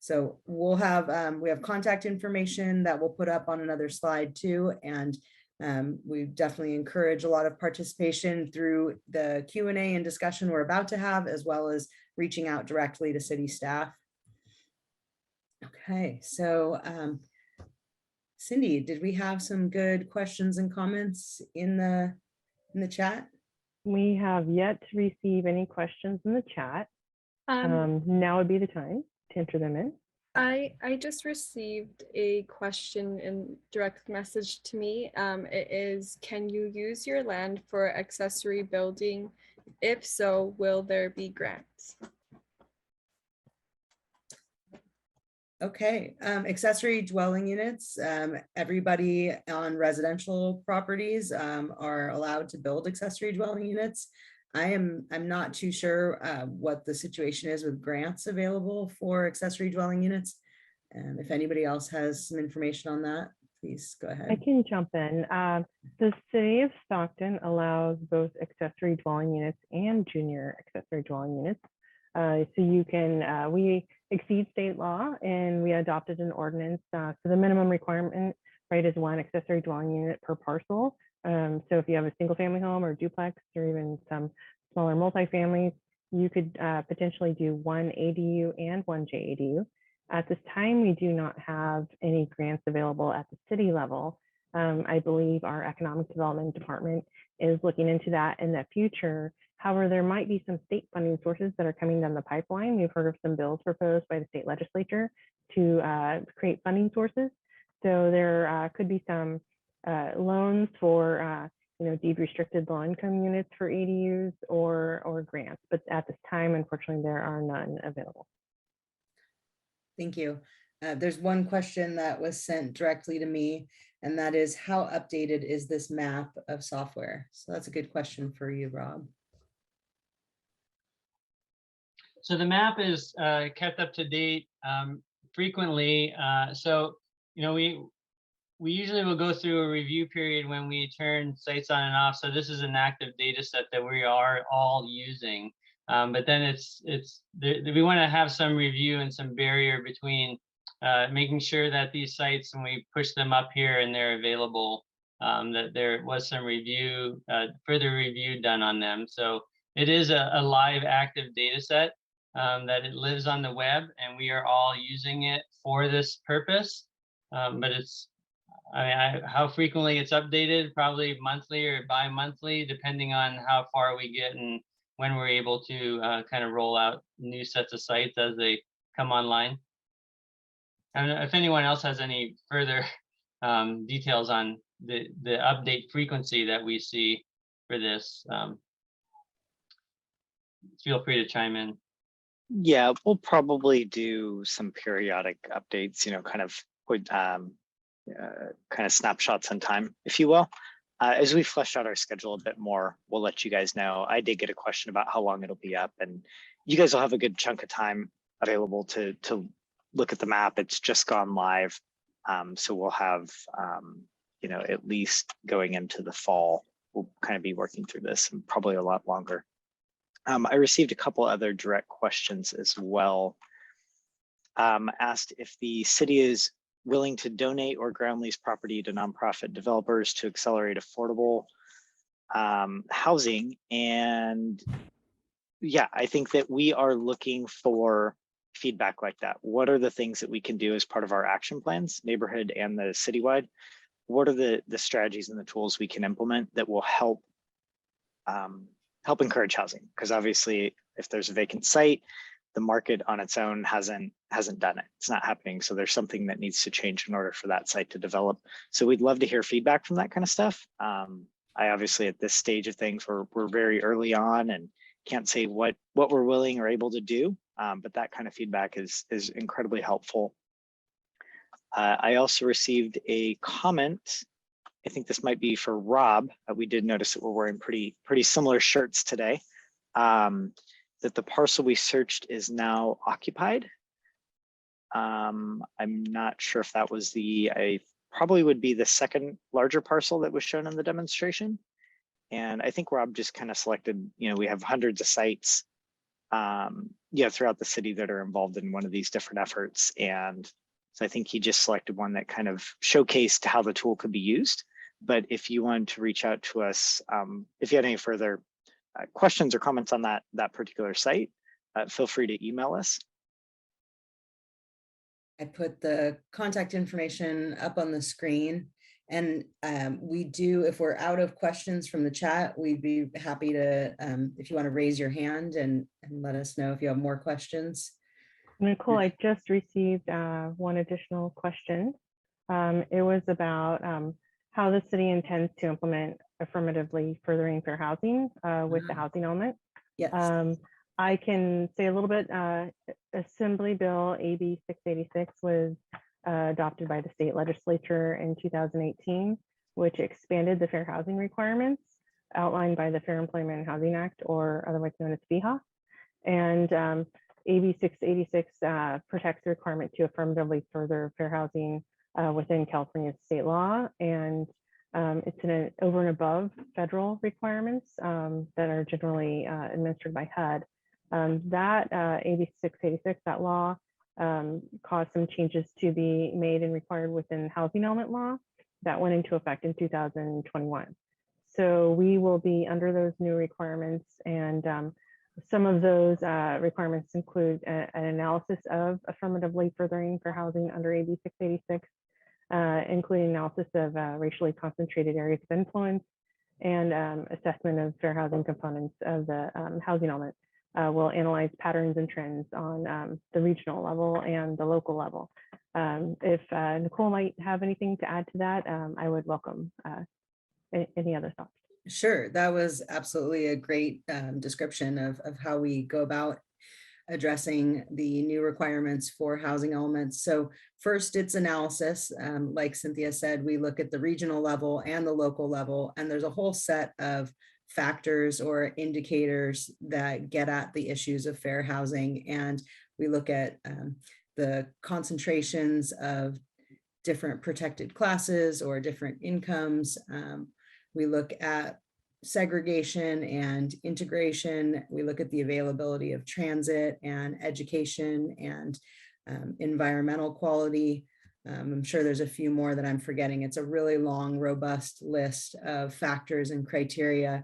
So we'll have, we have contact information that we'll put up on another slide too. And we definitely encourage a lot of participation through the Q&A and discussion we're about to have, as well as reaching out directly to city staff. Okay, so Cindy, did we have some good questions and comments in the chat? We have yet to receive any questions in the chat. Now would be the time to enter them in. I just received a question in direct message to me. It is, can you use your land for accessory building? If so, will there be grants? Okay, accessory dwelling units. Everybody on residential properties are allowed to build accessory dwelling units. I'm not too sure what the situation is with grants available for accessory dwelling units. And if anybody else has some information on that, please go ahead. I can jump in. The city of Stockton allows both accessory dwelling units and junior accessory dwelling units. So you can, we exceed state law, and we adopted an ordinance. So the minimum requirement, right, is 1 accessory dwelling unit per parcel. So if you have a single family home or duplex, or even some smaller multifamilies, you could potentially do 1 ADU and 1 JADU. At this time, we do not have any grants available at the city level. I believe our economic development department is looking into that in the future. However, there might be some state funding sources that are coming down the pipeline. We've heard of some bills proposed by the state legislature to create funding sources. So there could be some loans for deed restricted low income units for ADUs or grants, but at this time, unfortunately, there are none available. Thank you. There's one question that was sent directly to me, and that is, how updated is this map of software? So that's a good question for you, Rob. So the map is kept up to date frequently. So, you know, we usually will go through a review period when we turn sites on and off. So this is an active data set that we are all using. But then we want to have some review and some barrier between making sure that these sites, when we push them up here and they're available, that there was some review, further review done on them. So it is a live active data set that it lives on the web, and we are all using it for this purpose. But how frequently it's updated, probably monthly or bi-monthly, depending on how far we get and when we're able to kind of roll out new sets of sites as they come online. And if anyone else has any further details on the update frequency that we see for this, feel free to chime in. Yeah, we'll probably do some periodic updates, you know, kind of snapshots in time, if you will. As we flesh out our schedule a bit more, we'll let you guys know. I did get a question about how long it'll be up, and you guys will have a good chunk of time available to look at the map. It's just gone live. So we'll have, you know, at least going into the fall, we'll kind of be working through this, and probably a lot longer. I received a couple other direct questions as well. Asked if the city is willing to donate or ground lease property to nonprofit developers to accelerate affordable housing. And yeah, I think that we are looking for feedback like that. What are the things that we can do as part of our action plans, neighborhood and the citywide? What are the strategies and the tools we can implement that will help encourage housing? Because obviously, if there's a vacant site, the market on its own hasn't done it. It's not happening. So there's something that needs to change in order for that site to develop. So we'd love to hear feedback from that kind of stuff. I obviously at this stage of things, we're very early on and can't say what we're willing or able to do, but that kind of feedback is incredibly helpful. I also received a comment. I think this might be for Rob. We did notice that we're wearing pretty similar shirts today. That the parcel we searched is now occupied. I'm not sure if that was probably would be the second larger parcel that was shown in the demonstration. And I think Rob just kind of selected, you know, we have hundreds of sites throughout the city that are involved in one of these different efforts. And so I think he just selected one that kind of showcased how the tool could be used. But if you wanted to reach out to us, if you had any further questions or comments on that particular site, feel free to email us. I put the contact information up on the screen, and we do, if we're out of questions from the chat, we'd be happy to, if you want to raise your hand and let us know if you have more questions. Nicole, I just received one additional question. It was about how the city intends to implement affirmatively furthering fair housing with the housing element. Yes. I can say a little bit. Assembly Bill AB 686 was adopted by the state legislature in 2018, which expanded the fair housing requirements outlined by the Fair Employment and Housing Act, or otherwise known as FEHA. And AB 686 protects the requirement to affirmatively further fair housing within California state law, and it's over and above federal requirements that are generally administered by HUD. That AB 686, that law, caused some changes to be made and required within housing element law that went into effect in 2021. So we will be under those new requirements, and some of those requirements include an analysis of affirmatively furthering fair housing under AB 686, including analysis of racially concentrated areas of influence and assessment of fair housing components of the housing element. We'll analyze patterns and trends on the regional level and the local level. If Nicole might have anything to add to that, I would welcome any other thoughts. Sure, that was absolutely a great description of how we go about addressing the new requirements for housing elements. So first, it's analysis. Like Cynthia said, we look at the regional level and the local level, and there's a whole set of factors or indicators that get at the issues of fair housing. And we look at the concentrations of different protected classes or different incomes. We look at segregation and integration. We look at the availability of transit and education and environmental quality. I'm sure there's a few more that I'm forgetting. It's a really long, robust list of factors and criteria.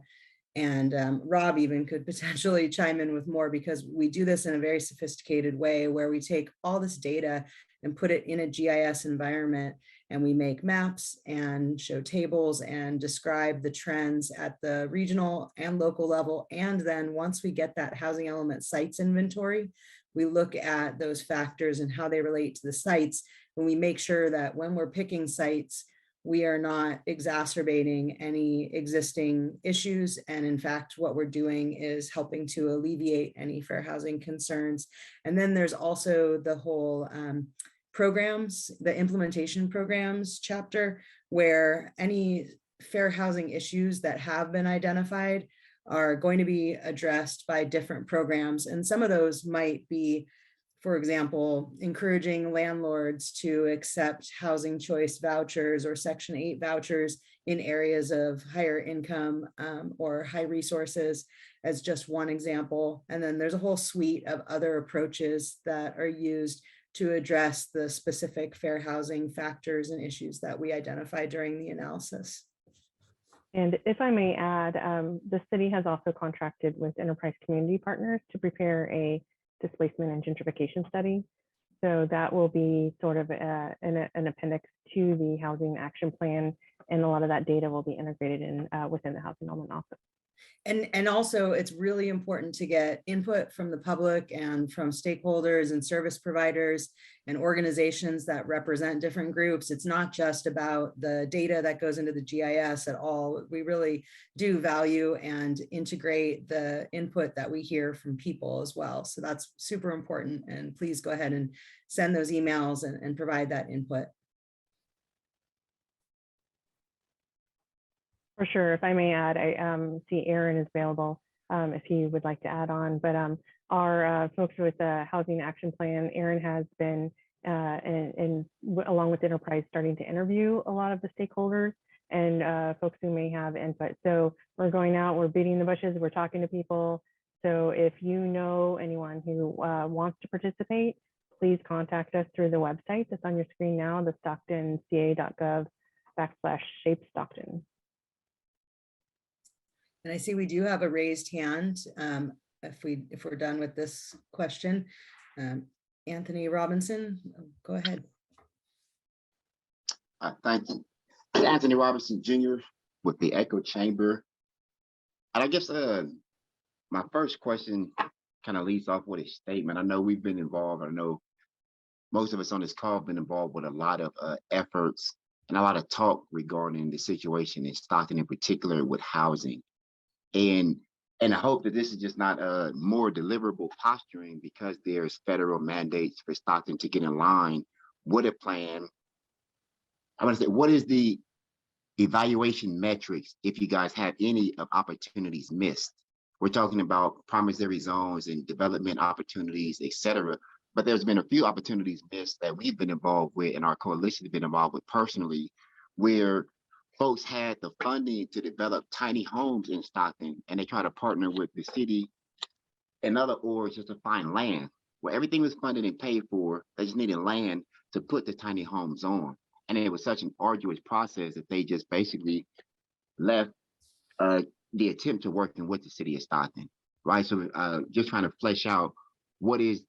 And Rob even could potentially chime in with more, because we do this in a very sophisticated way where we take all this data and put it in a GIS environment, and we make maps and show tables and describe the trends at the regional and local level. And then once we get that housing element sites inventory, we look at those factors and how they relate to the sites. And we make sure that when we're picking sites, we are not exacerbating any existing issues. And in fact, what we're doing is helping to alleviate any fair housing concerns. And then there's also the whole programs, the implementation programs chapter, where any fair housing issues that have been identified are going to be addressed by different programs. And some of those might be, for example, encouraging landlords to accept housing choice vouchers or Section 8 vouchers in areas of higher income or high resources, as just one example. And then there's a whole suite of other approaches that are used to address the specific fair housing factors and issues that we identify during the analysis. And if I may add, the city has also contracted with enterprise community partners to prepare a displacement and gentrification study. So that will be sort of an appendix to the housing action plan, and a lot of that data will be integrated in within the housing element office. And also, it's really important to get input from the public and from stakeholders and service providers and organizations that represent different groups. It's not just about the data that goes into the GIS at all. We really do value and integrate the input that we hear from people as well. So that's super important. And please go ahead and send those emails and provide that input. For sure. If I may add, I see Aaron is available if he would like to add on. But our folks with the housing action plan, Aaron has been, along with Enterprise, starting to interview a lot of the stakeholders and folks who may have input. So we're going out, we're beating the bushes, we're talking to people. So if you know anyone who wants to participate, please contact us through the website that's on your screen now, the stocktonca.gov/shape-stockton. And I see we do have a raised hand. If we're done with this question, Anthony Robinson, go ahead. Thank you. Anthony Robinson Jr. with the Echo Chamber. And I guess my first question kind of leads off with a statement. I know we've been involved. I know most of us on this call have been involved with a lot of efforts and a lot of talk regarding the situation in Stockton, in particular with housing. And I hope that this is just not a more deliverable posturing, because there's federal mandates for Stockton to get in line with a plan. I want to say, what is the evaluation metrics, if you guys have any, of opportunities missed? We're talking about promissory zones and development opportunities, et cetera. But there's been a few opportunities missed that we've been involved with, and our coalition has been involved with personally, where folks had the funding to develop tiny homes in Stockton, and they try to partner with the city and other orgs just to find land where everything was funded and paid for. They just needed land to put the tiny homes on. And it was such an arduous process that they just basically left the attempt to working with the city of Stockton, right? So just trying to flesh out what is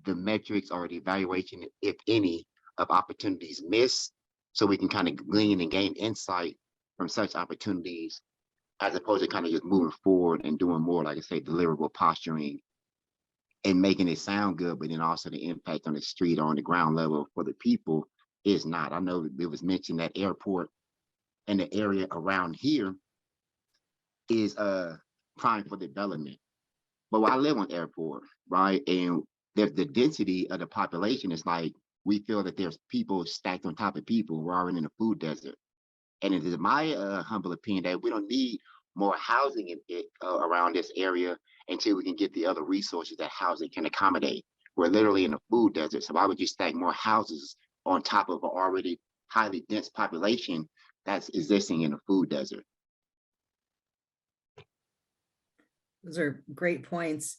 the metrics or the evaluation, if any, of opportunities missed, so we can kind of glean and gain insight from such opportunities, as opposed to kind of just moving forward and doing more, like I say, deliverable posturing and making it sound good, but then also the impact on the street or on the ground level for the people is not. I know it was mentioned that airport and the area around here is prime for development. But I live on airport, right? And there's the density of the population is like, we feel that there's people stacked on top of people. We're already in a food desert. And it is my humble opinion that we don't need more housing around this area until we can get the other resources that housing can accommodate. We're literally in a food desert. So why would you stack more houses on top of an already highly dense population that's existing in a food desert? Those are great points.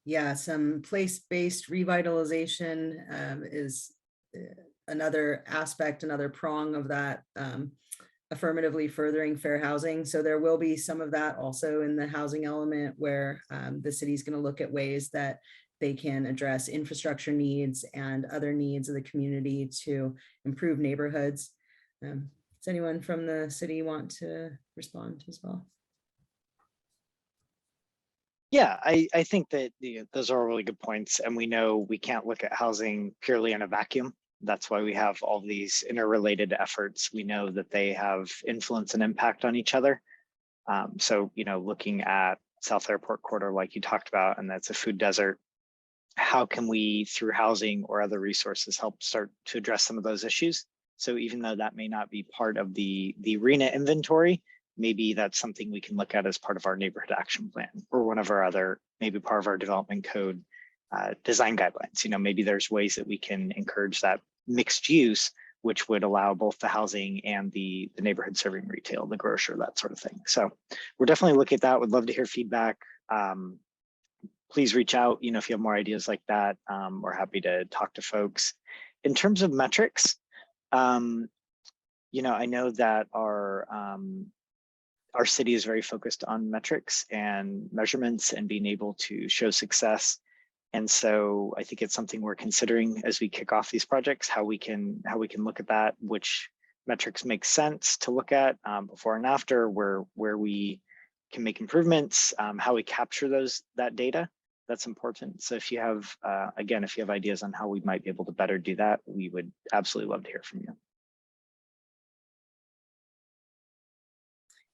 Yeah, some place-based revitalization is another aspect, another prong of that, affirmatively furthering fair housing. So there will be some of that also in the housing element where the city's going to look at ways that they can address infrastructure needs and other needs of the community to improve neighborhoods. Does anyone from the city want to respond as well? Yeah, I think that those are really good points. And we know we can't look at housing purely in a vacuum. That's why we have all these interrelated efforts. We know that they have influence and impact on each other. So, looking at South Airport Corridor, like you talked about, and that's a food desert, how can we, through housing or other resources, help start to address some of those issues? So even though that may not be part of the RENA inventory, maybe that's something we can look at as part of our neighborhood action plan or one of our other, maybe part of our development code design guidelines. Maybe there's ways that we can encourage that mixed use, which would allow both the housing and the neighborhood serving retail, the grocer, that sort of thing. So we're definitely looking at that. Would love to hear feedback. Please reach out, if you have more ideas like that. We're happy to talk to folks. In terms of metrics, I know that our city is very focused on metrics and measurements and being able to show success. And so I think it's something we're considering as we kick off these projects, how we can look at that, which metrics make sense to look at before and after, where we can make improvements, how we capture that data. That's important. So if you have, again, if you have ideas on how we might be able to better do that, we would absolutely love to hear from you.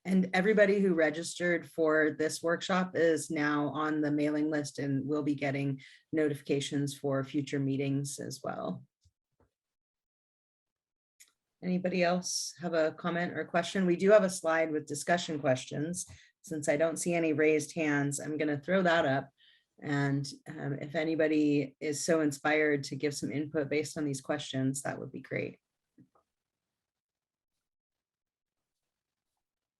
And everybody who registered for this workshop is now on the mailing list and will be getting notifications for future meetings as well. Anybody else have a comment or question? We do have a slide with discussion questions. Since I don't see any raised hands, I'm going to throw that up. And if anybody is so inspired to give some input based on these questions, that would be great.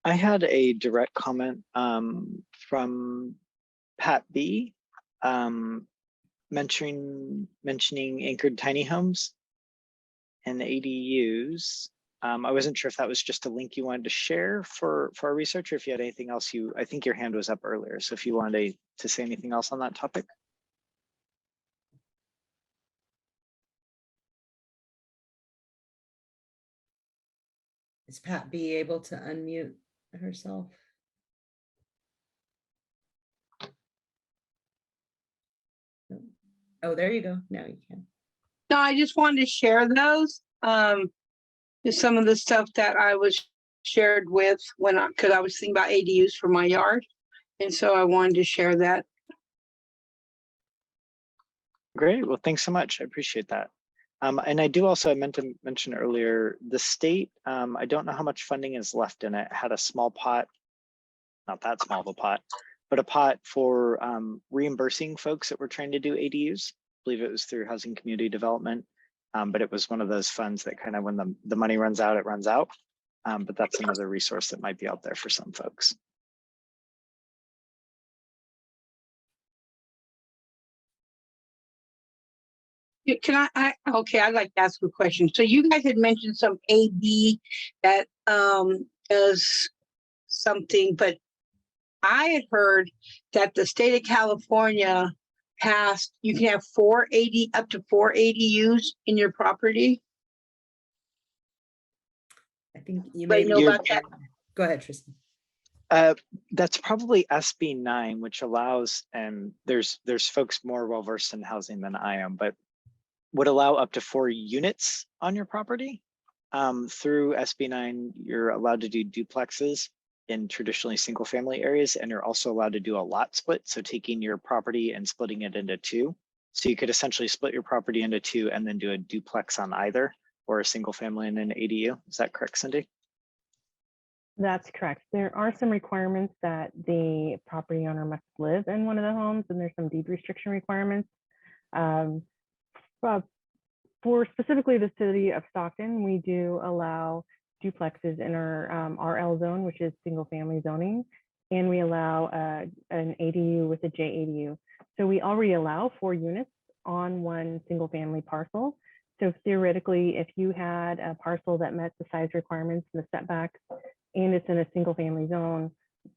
I had a direct comment from Pat B, mentioning anchored tiny homes and ADUs. I wasn't sure if that was just a link you wanted to share for our research, or if you had anything else. I think your hand was up earlier, so if you wanted to say anything else on that topic. Is Pat B able to unmute herself? Oh, there you go. Now you can. No, I just wanted to share those. Just some of the stuff that I was shared with because I was thinking about ADUs for my yard. And so I wanted to share that. Great. Well, thanks so much. I appreciate that. And I do also, I meant to mention earlier, the state, I don't know how much funding is left in it, had a small pot, not that small of a pot, but a pot for reimbursing folks that were trying to do ADUs. I believe it was through Housing Community Development, but it was one of those funds that kind of, when the money runs out, it runs out. But that's another resource that might be out there for some folks. Can okay, I'd like to ask a question. So you guys had mentioned some AD that is something, but I had heard that the state of California passed, you can have up to 4 ADUs in your property. I think you Anybody may know about that? Go ahead, Tristan. That's probably SB 9, which allows, and there's folks more well-versed in housing than I am, but would allow up to 4 units on your property. Through SB 9, you're allowed to do duplexes in traditionally single family areas, and you're also allowed to do a lot split. So taking your property and splitting it into 2. So you could essentially split your property into 2 and then do a duplex on either, or a single family and an ADU. Is that correct, Cindy? That's correct. There are some requirements that the property owner must live in one of the homes, and there's some deed restriction requirements. But for specifically the city of Stockton, we do allow duplexes in our RL zone, which is single family zoning, and we allow an ADU with a JADU. So we already allow 4 units on one single family parcel. So theoretically, if you had a parcel that met the size requirements and the setbacks, and it's in a single family zone,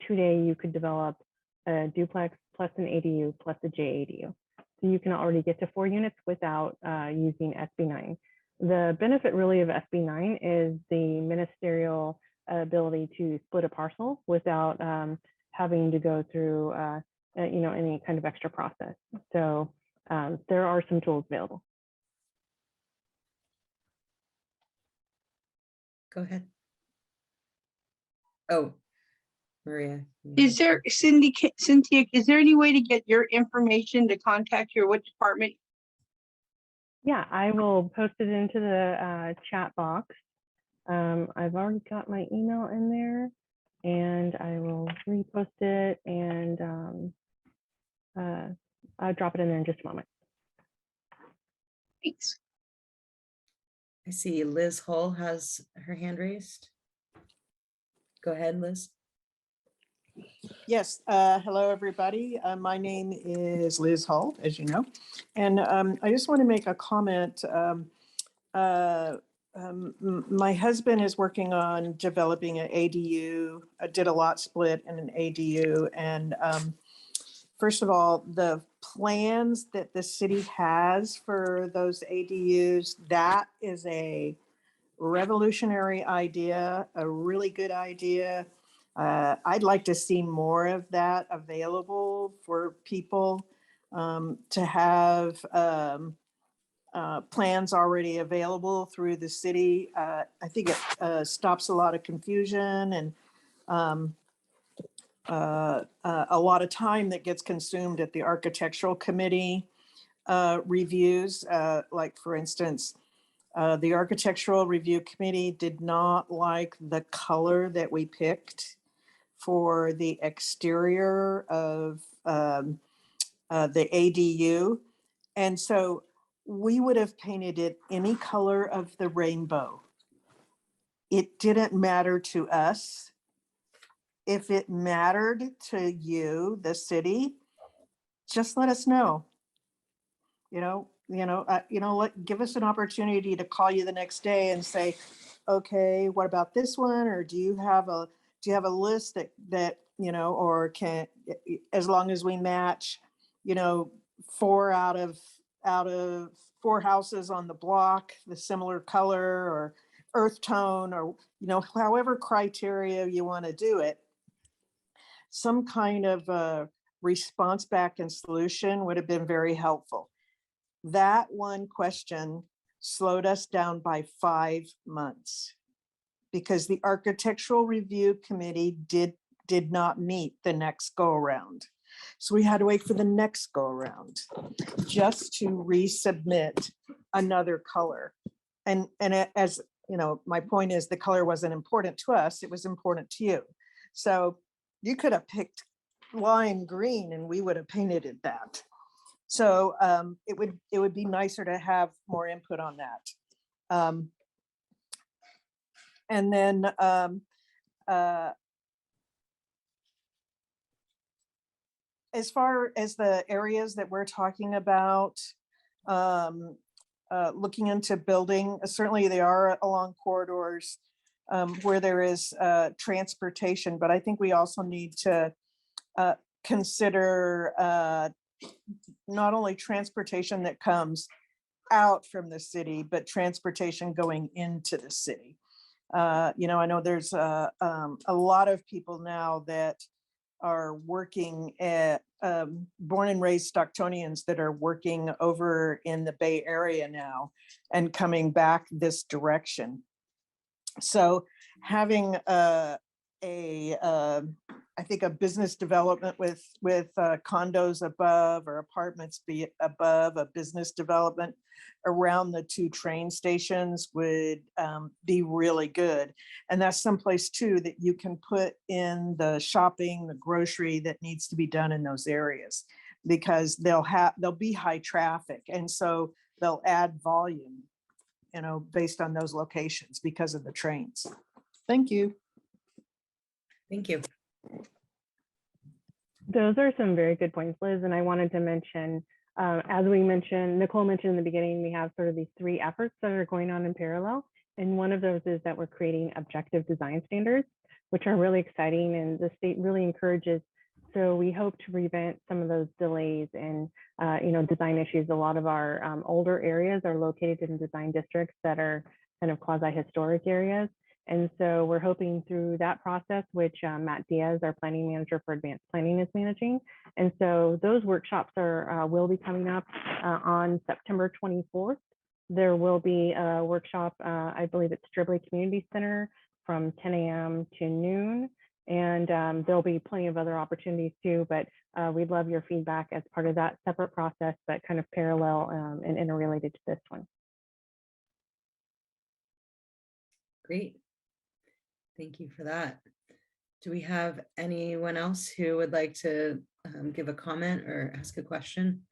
today you could develop a duplex plus an ADU plus a JADU. So you can already get to 4 units without using SB9. The benefit really of SB9 is the ministerial ability to split a parcel without having to go through any kind of extra process. So there are some tools available. Go ahead. Oh, Maria. Is there, Cynthia, is there any way to get your information to contact your what department? Yeah, I will post it into the chat box. I've already got my email in there, and I will repost it, and I'll drop it in there in just a moment. Thanks. I see Liz Hull has her hand raised. Go ahead, Liz. Yes, hello, everybody. My name is Liz Hull, as you know, and I just want to make a comment. My husband is working on developing an ADU, did a lot split in an ADU, and first of all, the plans that the city has for those ADUs, that is a revolutionary idea, a really good idea. I'd like to see more of that available for people to have plans already available through the city. I think it stops a lot of confusion and a lot of time that gets consumed at the architectural committee reviews. Like for instance, the architectural review committee did not like the color that we picked for the exterior of the ADU. And so we would have painted it any color of the rainbow. It didn't matter to us. If it mattered to you, the city, just let us know. Give us an opportunity to call you the next day and say, okay, what about this one? Or do you have a list that or can, as long as we match, 4 out of 4 houses on the block, the similar color or earth tone, or, however criteria you want to do it, some kind of a response back and solution would have been very helpful. That one question slowed us down by 5 months because the architectural review committee did not meet the next go around. So we had to wait for the next go around just to resubmit another color. And as my point is, the color wasn't important to us, it was important to you. So you could have picked lime green and we would have painted it that. So it would be nicer to have more input on that. And then as far as the areas that we're talking about, looking into building, certainly they are along corridors where there is transportation, but I think we also need to consider not only transportation that comes out from the city, but transportation going into the city. I know there's a lot of people now that are working at born and raised Stocktonians that are working over in the Bay Area now and coming back this direction. So having a I think a business development with condos above or apartments be above a business development around the two train stations would be really good. And that's someplace too that you can put in the shopping, the grocery that needs to be done in those areas, because they'll be high traffic. And so they'll add volume, you know, based on those locations because of the trains. Thank you. Thank you. Those are some very good points, Liz. And I wanted to mention, as we mentioned, Nicole mentioned in the beginning, we have sort of these three efforts that are going on in parallel. And one of those is that we're creating objective design standards, which are really exciting, and the state really encourages. So we hope to prevent some of those delays and design issues. A lot of our older areas are located in design districts that are kind of quasi-historic areas. And so we're hoping through that process, which Matt Diaz, our planning manager for advanced planning, is managing. And so those workshops will be coming up on September 24th. There will be a workshop, I believe it's Stribley Community Center from 10 a.m. to noon. And there'll be plenty of other opportunities too, but we'd love your feedback as part of that separate process, but kind of parallel and interrelated to this one. Great. Thank you for that. Do we have anyone else who would like to give a comment or ask a question?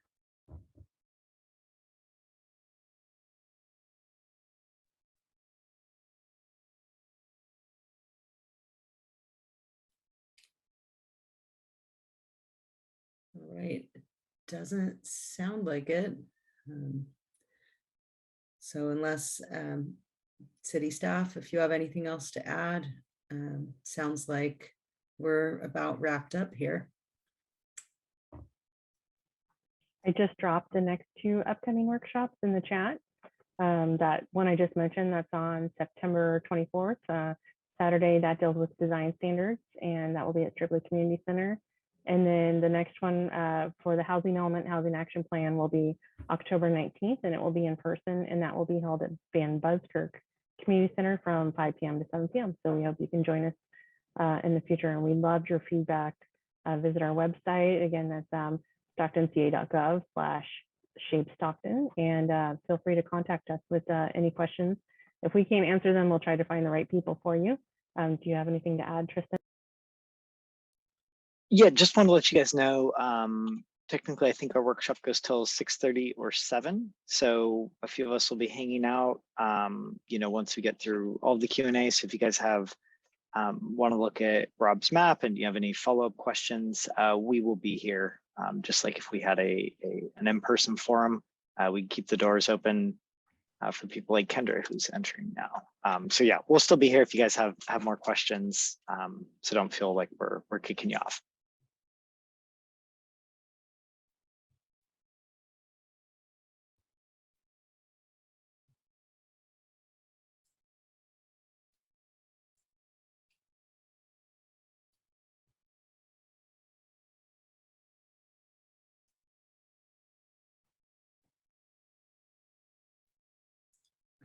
All right, doesn't sound like it. So unless city staff, if you have anything else to add, sounds like we're about wrapped up here. I just dropped the next two upcoming workshops in the chat. That one I just mentioned, that's on September 24th, Saturday, that deals with design standards, and that will be at Stribley Community Center. And then the next one for the housing element, housing action plan, will be October 19th, and it will be in person, and that will be held at Van Buskirk Community Center from 5 p.m. to 7 p.m. So we hope you can join us in the future, and we loved your feedback. Visit our website. Again, that's stocktonca.gov/shape-stockton, and feel free to contact us with any questions. If we can't answer them, we'll try to find the right people for you. Do you have anything to add, Tristan? Yeah, just want to let you guys know, technically, I think our workshop goes till 6:30 or 7. So a few of us will be hanging out, once we get through all the Q&A. So if you guys have want to look at Rob's map and you have any follow-up questions, we will be here. Just like if we had an in-person forum, we can keep the doors open for people like Kendra, who's entering now. So yeah, we'll still be here if you guys have more questions. So don't feel like we're kicking you off.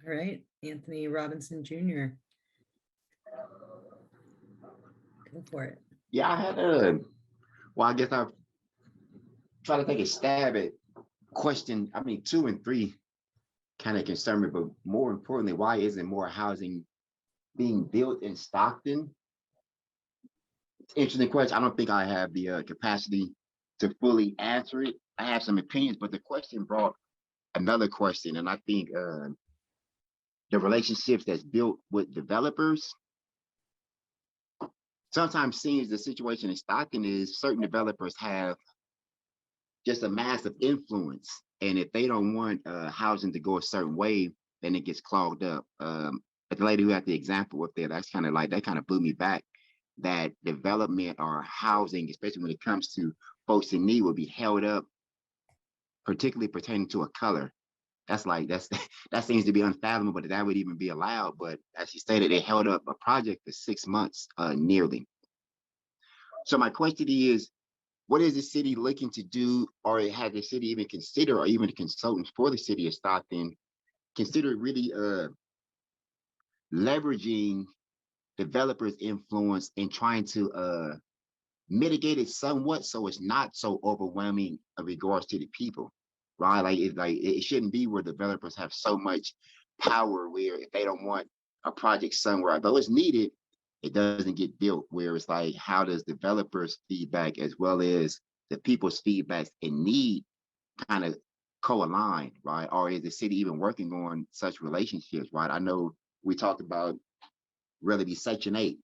All right, Anthony Robinson Jr. Go for it. Yeah, I had I guess I'll try to take a stab at question. I mean, 2 and 3 kind of concern me, but more importantly, why isn't more housing being built in Stockton? Interesting question. I don't think I have the capacity to fully answer it. I have some opinions, but the question brought another question, and I think the relationships that's built with developers sometimes seems the situation in Stockton is certain developers have just a massive influence, and if they don't want housing to go a certain way, then it gets clogged up. But the lady who had the example up there, that's kind of like, that kind of blew me back, that development or housing, especially when it comes to folks in need, will be held up, particularly pertaining to a color. That seems to be unfathomable that would even be allowed. But as she stated, it held up a project for 6 months nearly. So my question is, what is the city looking to do, or has the city even considered, or even the consultants for the city of Stockton consider really leveraging developers' influence and trying to mitigate it somewhat so it's not so overwhelming in regards to the people, right? It shouldn't be where developers have so much power where if they don't want a project somewhere, though it's needed, it doesn't get built. Where it's like, how does developers' feedback as well as the people's feedbacks and need kind of co-align, right? Or is the city even working on such relationships, right? I know we talked about really Section 8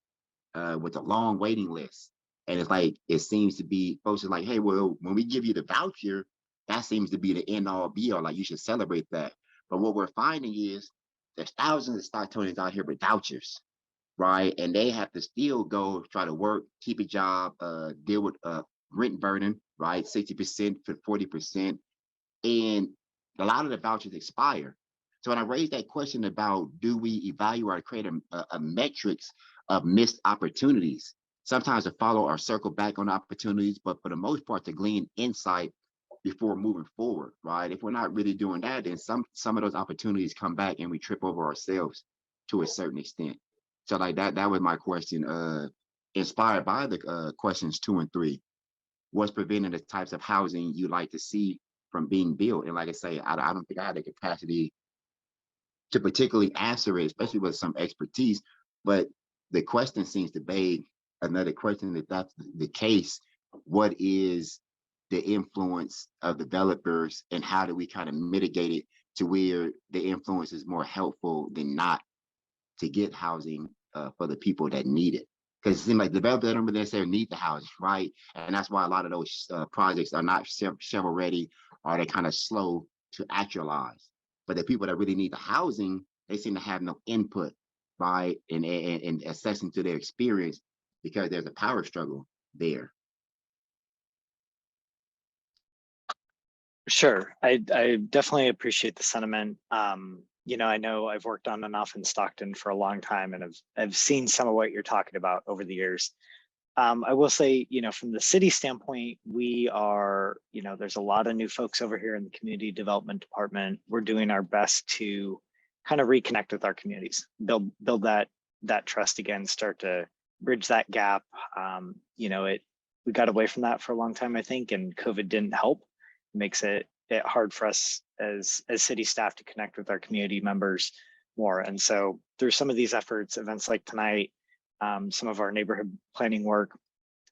with a long waiting list. And it's like, it seems to be, folks are like, hey, well, when we give you the voucher, that seems to be the end all be all, like you should celebrate that. But what we're finding is there's thousands of Stocktonians out here with vouchers, right? And they have to still go try to work, keep a job, deal with rent burden, right? 60% for 40%. And a lot of the vouchers expire. So when I raised that question about, do we evaluate or create a metrics of missed opportunities, sometimes to follow or circle back on opportunities, but for the most part to glean insight before moving forward, right? If we're not really doing that, then some of those opportunities come back and we trip over ourselves to a certain extent. So like that was my question, inspired by the questions 2 and 3. What's preventing the types of housing you like to see from being built? And like I say, I don't think I had the capacity to particularly answer it, especially with some expertise, but the question seems to beg another question. If that's the case, what is the influence of developers and how do we kind of mitigate it to where the influence is more helpful than not to get housing for the people that need it? Because it seems like developers don't necessarily need the housing, right? And that's why a lot of those projects are not shovel ready, or they're kind of slow to actualize. But the people that really need the housing, they seem to have no input, right? And assessing to their experience, because there's a power struggle there. Sure, I definitely appreciate the sentiment. You know I've worked on and off in Stockton for a long time, and I've seen some of what you're talking about over the years. I will say, from the city standpoint, we are, there's a lot of new folks over here in the community development department. We're doing our best to kind of reconnect with our communities, build that trust again, start to bridge that gap. We got away from that for a long time, I think, and COVID didn't help. It makes it hard for us as city staff to connect with our community members more. And so through some of these efforts, events like tonight, some of our neighborhood planning work,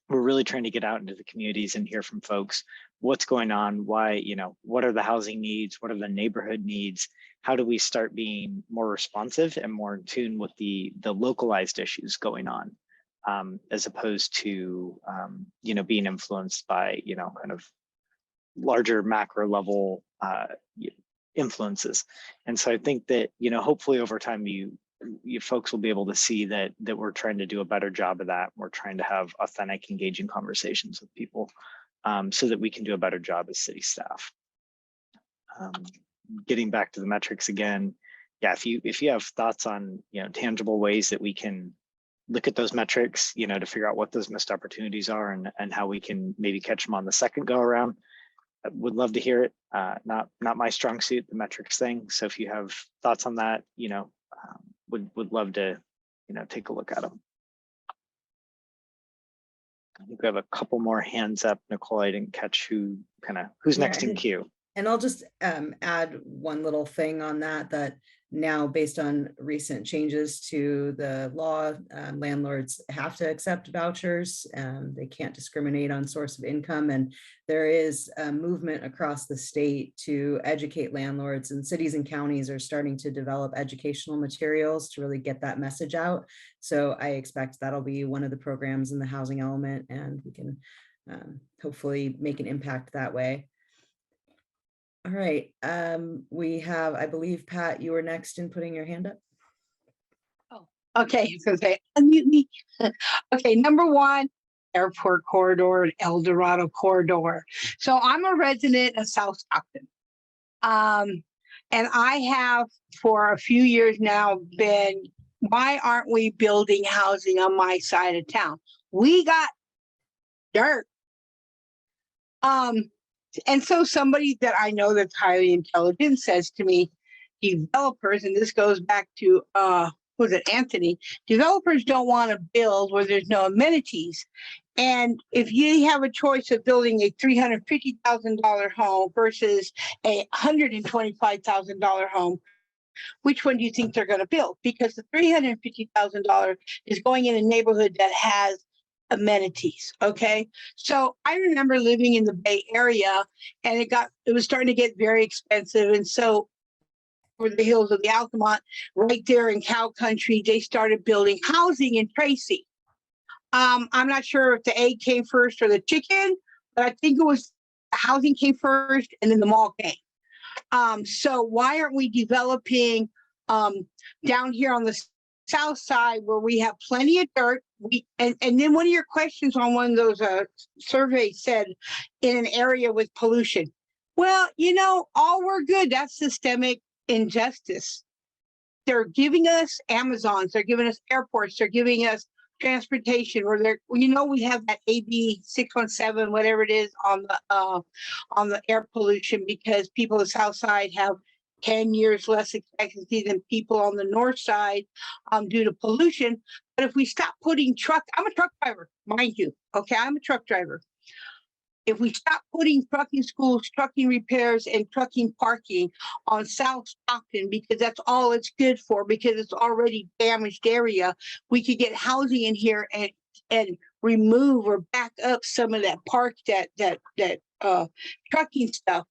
we're really trying to get out into the communities and hear from folks what's going on, why, what are the housing needs, what are the neighborhood needs, how do we start being more responsive and more in tune with the localized issues going on, as opposed to being influenced by kind of larger macro level influences. And so I think that hopefully over time you folks will be able to see that we're trying to do a better job of that. We're trying to have authentic, engaging conversations with people, so that we can do a better job as city staff. Getting back to the metrics again, yeah, if you have thoughts on tangible ways that we can look at those metrics, to figure out what those missed opportunities are and how we can maybe catch them on the second go around, I would love to hear it. Not my strong suit, the metrics thing. So if you have thoughts on that, would love to take a look at them. I think we have a couple more hands up. Nicole, I didn't catch who's next in queue. And I'll just add one little thing on that now, based on recent changes to the law, landlords have to accept vouchers. They can't discriminate on source of income. And there is a movement across the state to educate landlords, and cities and counties are starting to develop educational materials to really get that message out. So I expect that'll be one of the programs in the housing element, and we can hopefully make an impact that way. All right, we have, I believe, Pat, you were next in putting your hand up. Oh, okay, so say unmute me. Okay, number one, airport corridor and El Dorado corridor. So I'm a resident of South Stockton. And I have for a few years now been, why aren't we building housing on my side of town? We got dirt. And so somebody that I know that's highly intelligent says to me, developers, and this goes back to, Anthony, developers don't want to build where there's no amenities. And if you have a choice of building a $350,000 home versus a $125,000 home, which one do you think they're going to build? Because the $350,000 is going in a neighborhood that has amenities. Okay. So I remember living in the Bay Area, and it was starting to get very expensive. And so over the hills of the Altamont, right there in cow country, they started building housing in Tracy. I'm not sure if the egg came first or the chicken, but I think it was the housing came first and then the mall came. So why aren't we developing down here on the south side where we have plenty of dirt? And then one of your questions on one of those surveys said in an area with pollution. Well, all we're good. That's systemic injustice. They're giving us Amazons. They're giving us airports. They're giving us transportation, or we have that AB 617, whatever it is, on the air pollution, because people on the south side have 10 years less expectancy than people on the north side due to pollution. But if we stop putting I'm a truck driver, mind you. Okay, I'm a truck driver. If we stop putting trucking schools, trucking repairs, and trucking parking on South Stockton, because that's all it's good for, because it's already damaged area, we could get housing in here and remove or back up some of that trucking stuff,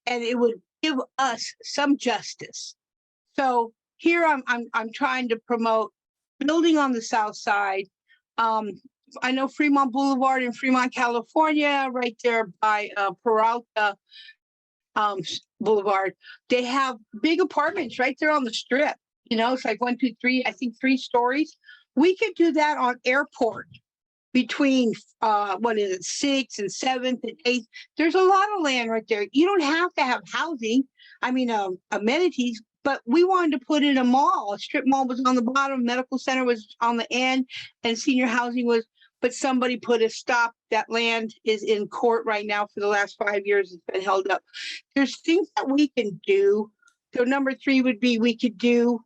and it would give us some justice. So here I'm trying to promote building on the south side. I know Fremont Boulevard in Fremont, California, right there by Peralta Boulevard. They have big apartments right there on the strip. It's like 1, 2, 3, I think 3 stories. We could do that on Airport between 6th and 7th and 8th. There's a lot of land right there. You don't have to have housing. Amenities. But we wanted to put in a mall. A strip mall was on the bottom, medical center was on the end, and senior housing was. But somebody put a stop. That land is in court right now for the last 5 years. It's been held up. There's things that we can do. So number 3 would be we could do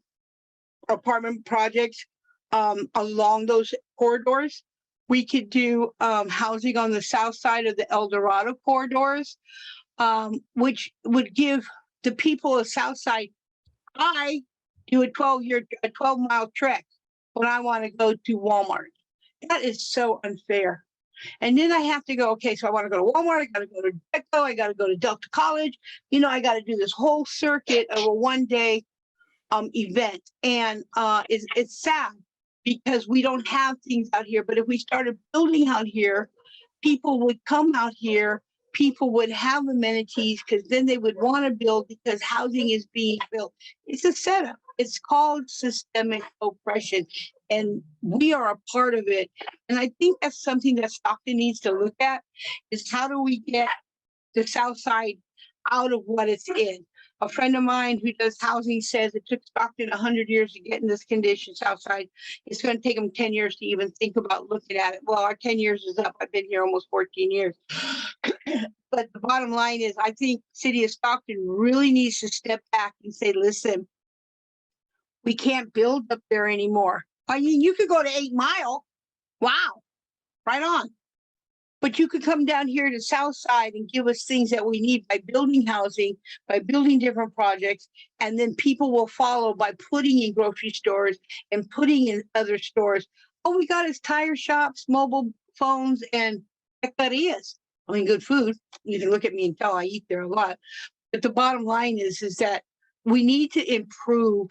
apartment projects along those corridors. We could do housing on the south side of the El Dorado corridors, which would give the people of south side. I do a 12-mile trek when I want to go to Walmart. That is so unfair. And then I have to go, okay, so I want to go to Walmart, I got to go to Deco, I got to go to Delta College. I got to do this whole circuit of a one-day event. And it's sad because we don't have things out here. But if we started building out here, people would come out here, people would have amenities, because then they would want to build because housing is being built. It's a setup. It's called systemic oppression, and we are a part of it. And I think that's something that Stockton needs to look at, is how do we get the south side out of what it's in. A friend of mine who does housing says it took Stockton 100 years to get in this condition south side. It's going to take them 10 years to even think about looking at it. Well, our 10 years is up. I've been here almost 14 years. But the bottom line is, I think City of Stockton really needs to step back and say, listen, we can't build up there anymore. You could go to 8 Mile. Wow. Right on. But you could come down here to South Side and give us things that we need by building housing, by building different projects, and then people will follow by putting in grocery stores and putting in other stores. All we got is tire shops, mobile phones, and taquerias. Good food. You can look at me and tell I eat there a lot. But the bottom line is that we need to improve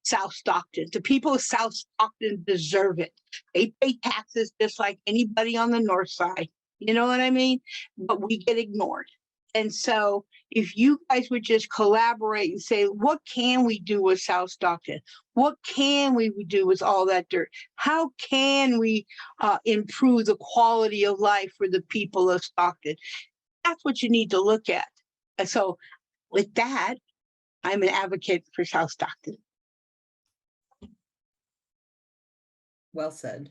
South Stockton. The people of South Stockton deserve it. They pay taxes just like anybody on the north side. You know what I mean? But we get ignored. And so if you guys would just collaborate and say, what can we do with South Stockton? What can we do with all that dirt? How can we improve the quality of life for the people of Stockton? That's what you need to look at. And so with that, I'm an advocate for South Stockton. Well said.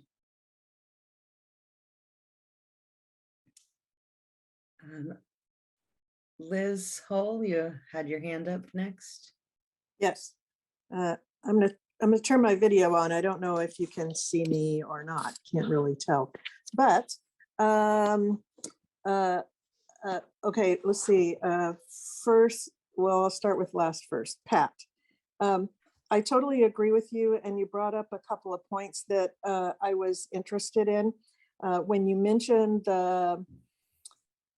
Liz Hull, you had your hand up next. Yes. I'm gonna turn my video on. I don't know if you can see me or not. Can't really tell. But Okay, let's see. First, well, I'll start with last first. Pat. I totally agree with you, and you brought up a couple of points that I was interested in. When you mentioned the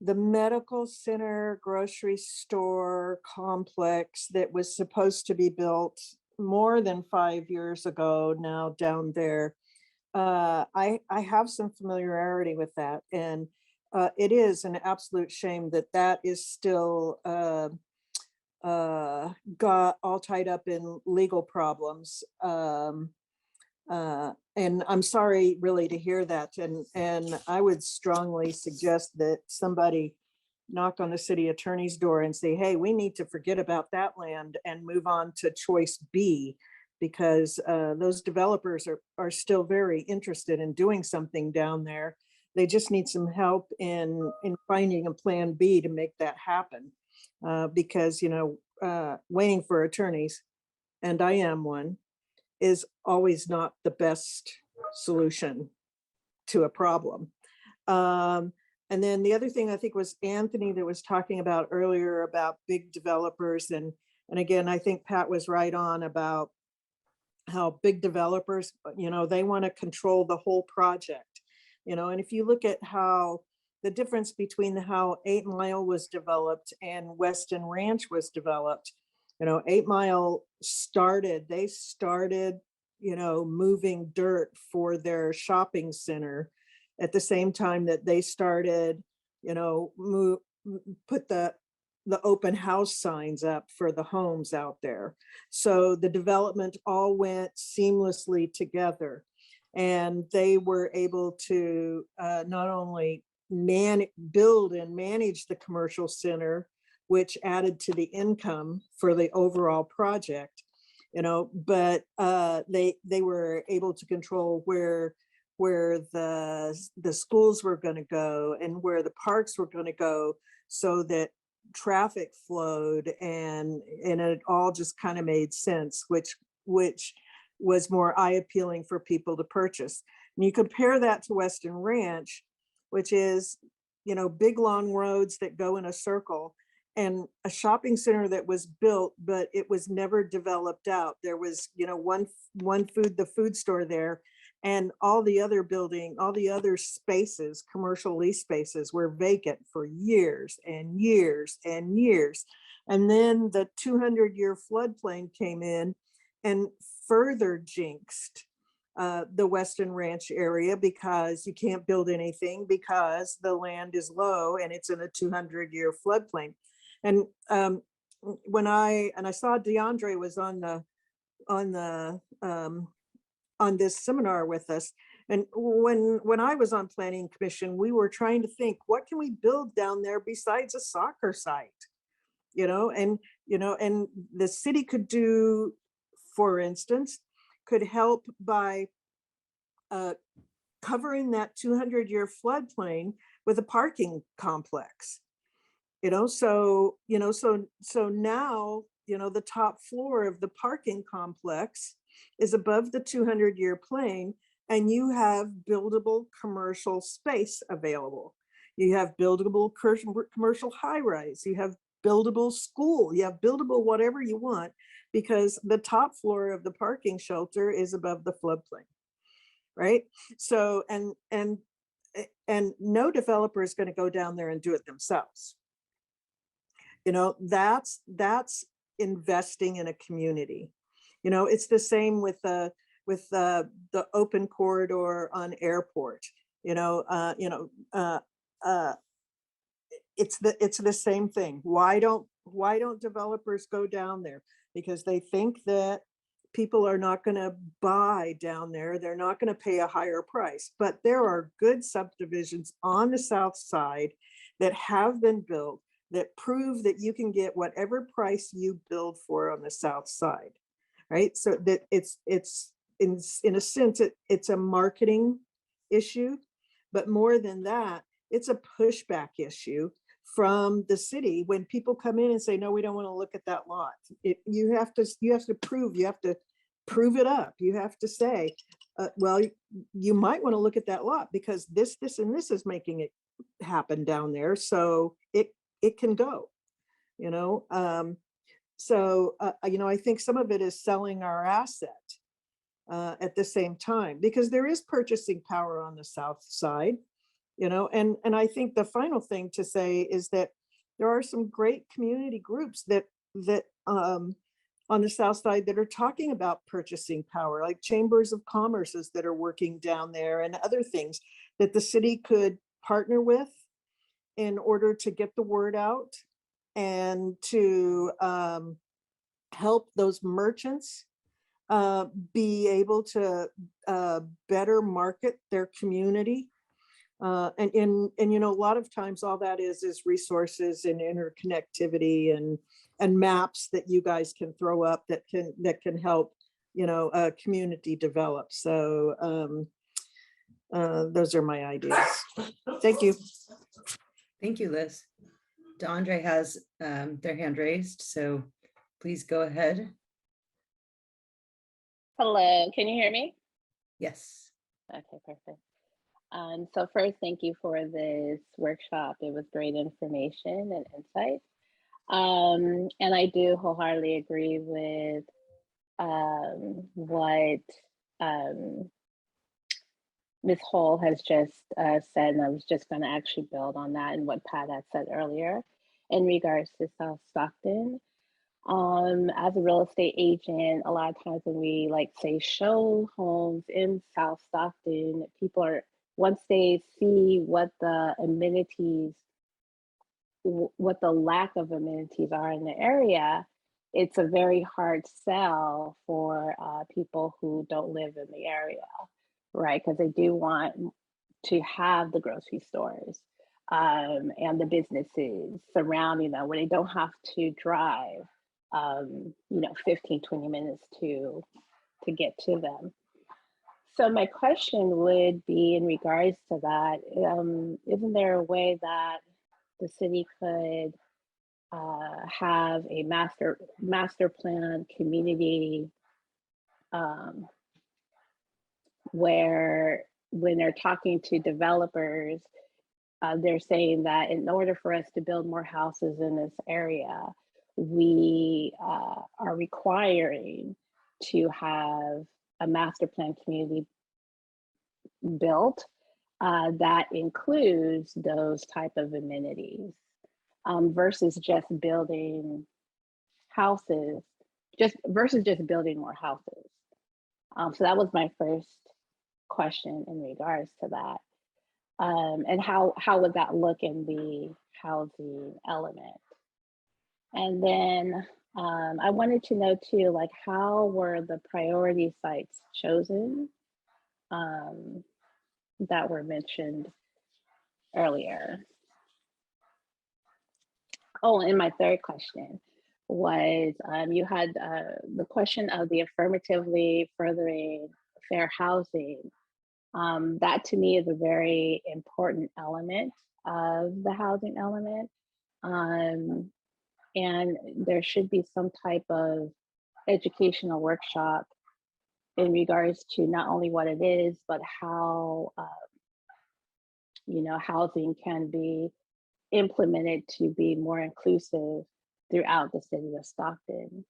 medical center grocery store complex that was supposed to be built more than 5 years ago now down there. I have some familiarity with that, and it is an absolute shame that that is still got all tied up in legal problems. And I'm sorry really to hear that. And I would strongly suggest that somebody knock on the city attorney's door and say, hey, we need to forget about that land and move on to choice B, because those developers are still very interested in doing something down there. They just need some help in finding a plan B to make that happen. Because, you know, waiting for attorneys, and I am one, is always not the best solution to a problem. And then the other thing I think was Anthony that was talking about earlier about big developers. And again, I think Pat was right on about how big developers, you know, they want to control the whole project, you know. And if you look at how the difference between how 8 Mile was developed and Weston Ranch was developed, you know, 8 Mile they started, you know, moving dirt for their shopping center at the same time that they started, you know, put the open house signs up for the homes out there. So the development all went seamlessly together, and they were able to not only build and manage the commercial center, which added to the income for the overall project, you know, but they were able to control where the schools were going to go and where the parks were going to go, so that traffic flowed, and it all just kind of made sense, which was more eye appealing for people to purchase. And you compare that to Western Ranch, which is, you know, big long roads that go in a circle, and a shopping center that was built, but it was never developed out. There was, you know, the food store there, and all the other spaces, commercial lease spaces, were vacant for years and years and years. And then the 200-year floodplain came in and further jinxed the Western Ranch area, because you can't build anything because the land is low and it's in a 200-year floodplain. And when I saw DeAndre was on this seminar with us, and when I was on Planning Commission, we were trying to think, what can we build down there besides a soccer site, you know? And the city could do, for instance, could help by covering that 200-year floodplain with a parking complex. You know, so now, you know, the top floor of the parking complex is above the 200-year plain, and you have buildable commercial space available. You have buildable commercial high rise, you have buildable school, you have buildable whatever you want, because the top floor of the parking shelter is above the floodplain, right? So, and no developer is going to go down there and do it themselves. You know, that's investing in a community. You know, it's the same with the open corridor on Airport. It's the same thing. Why don't developers go down there? Because they think that people are not going to buy down there. They're not going to pay a higher price. But there are good subdivisions on the south side that have been built that prove that you can get whatever price you build for on the south side, right? So that it's in a sense, it's a marketing issue, but more than that, it's a pushback issue from the city. When people come in and say, no, we don't want to look at that lot, you have to prove it up. You have to say, well, you might want to look at that lot because this, and this is making it happen down there. So it can go, you know? I think some of it is selling our asset at the same time, because there is purchasing power on the south side, you know, and I think the final thing to say is that there are some great community groups that on the south side that are talking about purchasing power, like chambers of commerces that are working down there and other things that the city could partner with in order to get the word out and to help those merchants be able to better market their community. And you know, a lot of times all that is resources and interconnectivity and maps that you guys can throw up that can help, you know, a community develop. So those are my ideas. Thank you. Thank you, Liz. DeAndre has their hand raised, so please go ahead. Hello, can you hear me? Yes. Okay, perfect. So first, thank you for this workshop. It was great information and insight. And I do wholeheartedly agree with what Ms. Hall has just said, and I was just going to actually build on that and what Pat had said earlier in regards to South Stockton. As a real estate agent, a lot of times when we say show homes in South Stockton, people are, once they see what the amenities, what the lack of amenities are in the area, it's a very hard sell for people who don't live in the area, right? Because they do want to have the grocery stores and the businesses surrounding them where they don't have to drive 15, 20 minutes to get to them. So my question would be in regards to that, isn't there a way that the city could have a master plan community where when they're talking to developers, they're saying that in order for us to build more houses in this area, we are requiring to have a master plan community built that includes those type of amenities versus just building houses, versus just building more houses. So that was my first question in regards to that. And how would that look in the housing element? And then I wanted to know too, how were the priority sites chosen that were mentioned earlier? Oh, and my third question was you had the question of the affirmatively furthering fair housing. That to me is a very important element of the housing element. And there should be some type of educational workshop in regards to not only what it is, but how housing can be implemented to be more inclusive throughout the city of Stockton.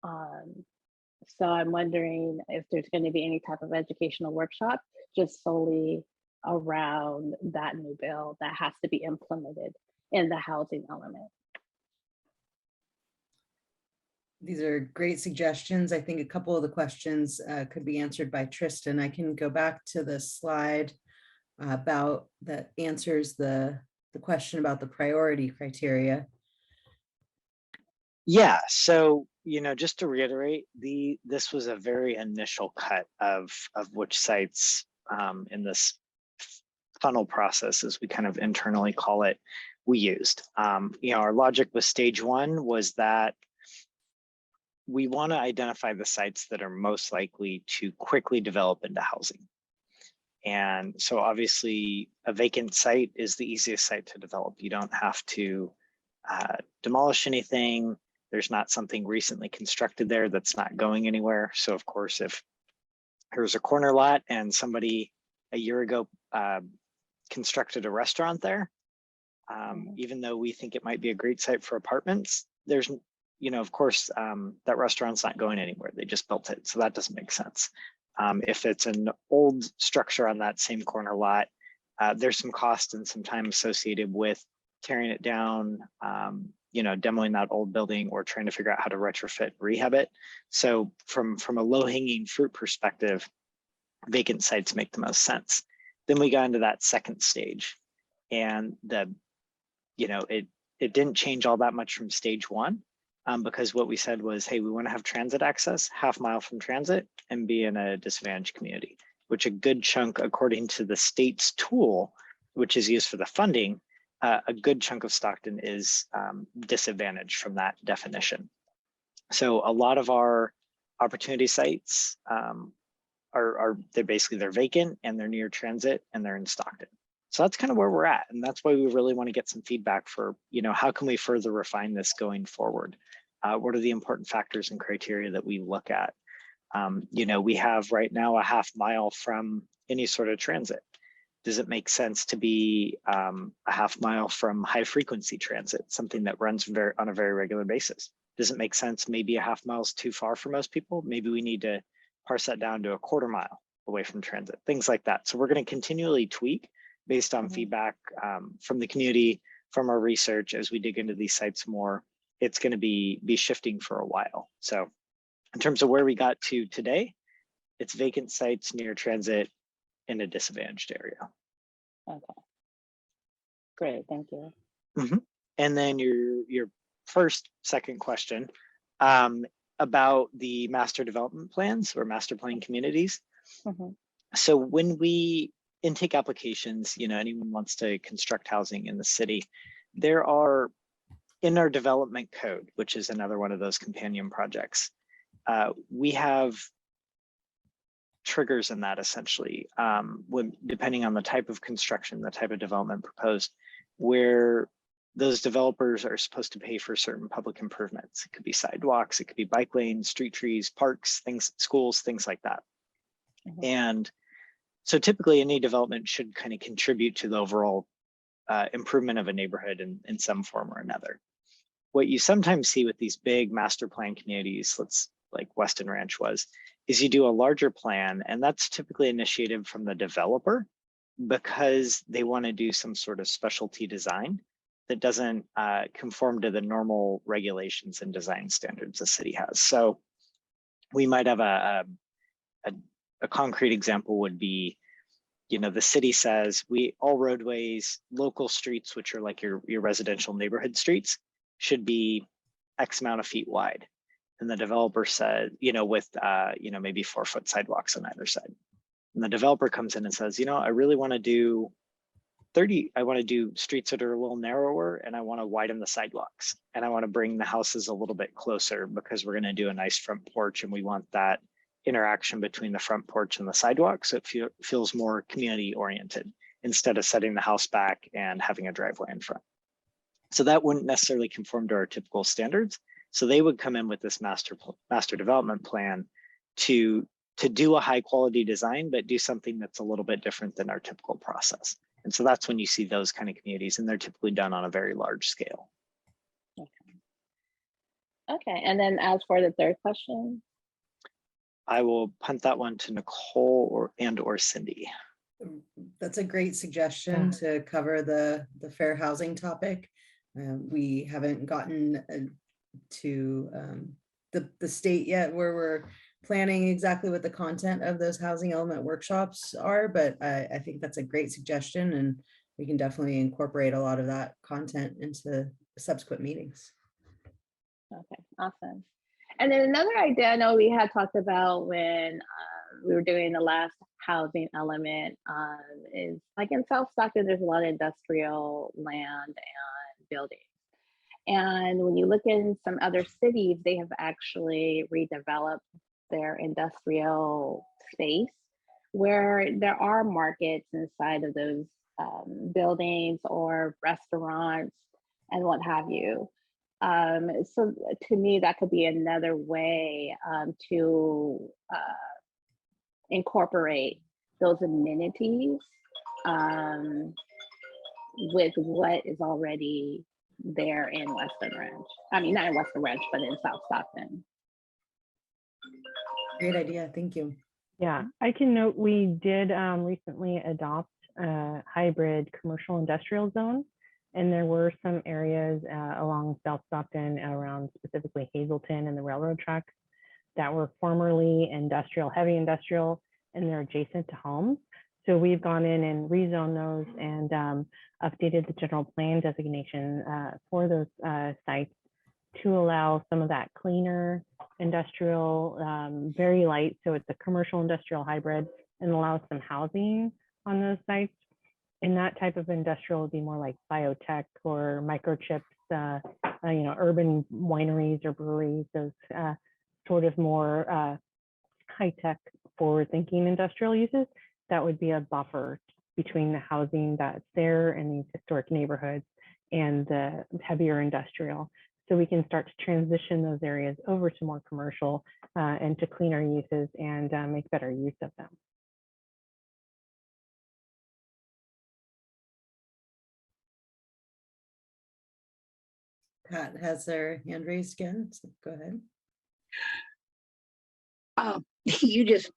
So I'm wondering if there's going to be any type of educational workshop just solely around that new bill that has to be implemented in the housing element. These are great suggestions. I think a couple of the questions could be answered by Tristan. I can go back to the slide about that answers the question about the priority criteria. Yeah, so just to reiterate, this was a very initial cut of which sites in this funnel process, as we kind of internally call it, we used. Our logic with stage one was that we want to identify the sites that are most likely to quickly develop into housing. And so obviously a vacant site is the easiest site to develop. You don't have to demolish anything. There's not something recently constructed there that's not going anywhere. So of course, if here's a corner lot and somebody a year ago constructed a restaurant there. Even though we think it might be a great site for apartments, there's, of course, that restaurant's not going anywhere. They just built it. So that doesn't make sense. If it's an old structure on that same corner lot, there's some cost and some time associated with tearing it down, demoing that old building or trying to figure out how to retrofit and rehab it. So from a low-hanging fruit perspective, vacant sites make the most sense. Then we got into that second stage, and it didn't change all that much from stage one, because what we said was, hey, we want to have transit access, half-mile from transit, and be in a disadvantaged community, which a good chunk, according to the state's tool, which is used for the funding, a good chunk of Stockton is disadvantaged from that definition. So a lot of our opportunity sites they're vacant and they're near transit and they're in Stockton. So that's kind of where we're at. And that's why we really want to get some feedback for, how can we further refine this going forward? What are the important factors and criteria that we look at? We have right now a half-mile from any sort of transit. Does it make sense to be a half-mile from high-frequency transit, something that runs on a very regular basis? Does it make sense? Maybe a half-mile is too far for most people. Maybe we need to parse that down to a quarter-mile away from transit, things like that. So we're going to continually tweak based on feedback from the community, from our research. As we dig into these sites more, it's going to be shifting for a while. So in terms of where we got to today, it's vacant sites near transit in a disadvantaged area. Okay. Great, thank you. And then your second question about the master development plans or master plan communities. So when we intake applications, anyone wants to construct housing in the city, there are, in our development code, which is another one of those companion projects, we have triggers in that essentially, depending on the type of construction, the type of development proposed, where those developers are supposed to pay for certain public improvements. It could be sidewalks, it could be bike lanes, street trees, parks, schools, things like that. And so typically any development should kind of contribute to the overall improvement of a neighborhood in some form or another. What you sometimes see with these big master plan communities, like Weston Ranch was, is you do a larger plan, and that's typically initiated from the developer because they want to do some sort of specialty design that doesn't conform to the normal regulations and design standards the city has. So we might have a concrete example would be, the city says all roadways, local streets, which are like your residential neighborhood streets, should be X amount of feet wide. And the developer said, with maybe 4-foot sidewalks on either side. And the developer comes in and says, I really want to do I want to do streets that are a little narrower, and I want to widen the sidewalks, and I want to bring the houses a little bit closer because we're going to do a nice front porch, and we want that interaction between the front porch and the sidewalk so it feels more community oriented instead of setting the house back and having a driveway in front. So that wouldn't necessarily conform to our typical standards. So they would come in with this master development plan to do a high quality design, but do something that's a little bit different than our typical process. And so that's when you see those kind of communities, and they're typically done on a very large scale. Okay, and then as for the third question, I will punt that one to Nicole or Cindy. That's a great suggestion to cover the fair housing topic. We haven't gotten to the state yet where we're planning exactly what the content of those housing element workshops are, but I think that's a great suggestion, and we can definitely incorporate a lot of that content into subsequent meetings. okay, awesome. And then another idea I know we had talked about when we were doing the last housing element is like in South Stockton, there's a lot of industrial land and buildings. And when you look in some other cities, they have actually redeveloped their industrial space where there are markets inside of those buildings or restaurants and what have you. So to me, that could be another way to incorporate those amenities with what is already there in Western Ranch. I mean, not in Western Ranch, but in South Stockton. Great idea. Thank you. Yeah, I can note we did recently adopt a hybrid commercial industrial zone. And there were some areas along South Stockton, around specifically Hazleton and the railroad tracks, that were formerly industrial, heavy industrial, and they're adjacent to homes. So we've gone in and rezoned those and updated the general plan designation for those sites to allow some of that cleaner industrial, very light. So it's a commercial industrial hybrid, and allows some housing on those sites. And that type of industrial would be more like biotech or microchips, urban wineries or breweries, those sort of more high-tech, forward-thinking industrial uses. That would be a buffer between the housing that's there in these historic neighborhoods and the heavier industrial. So we can start to transition those areas over to more commercial and to cleaner uses and make better use of them. Pat has their hand raised again, so go ahead. You just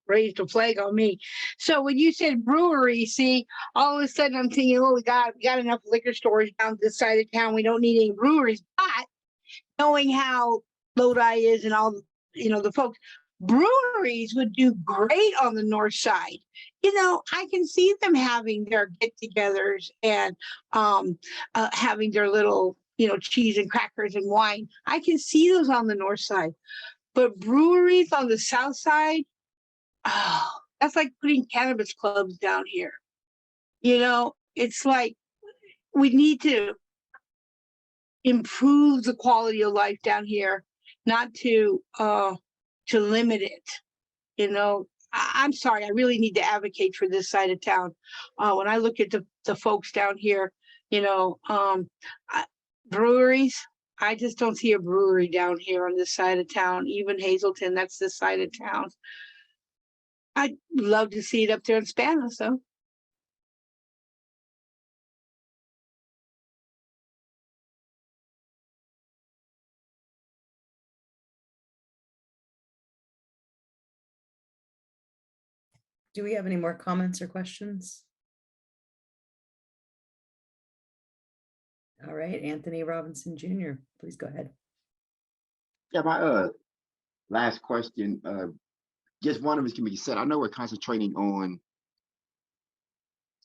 raised a flag on me. So when you said brewery, see, all of a sudden I'm thinking, oh, we got enough liquor stores down this side of town. We don't need any breweries. But knowing how Lodi is and all, the folks, breweries would do great on the north side. I can see them having their get-togethers and having their little, cheese and crackers and wine. I can see those on the north side. But breweries on the south side, oh, that's like putting cannabis clubs down here. It's like we need to improve the quality of life down here, not to limit it. I'm sorry, I really need to advocate for this side of town. When I look at the folks down here, breweries, I just don't see a brewery down here on this side of town. Even Hazleton, that's this side of town. I'd love to see it up there in Spanos, though. Do we have any more comments or questions? All right, Anthony Robinson Jr., please go ahead. Yeah, my last question, just one of it can be said. I know we're concentrating on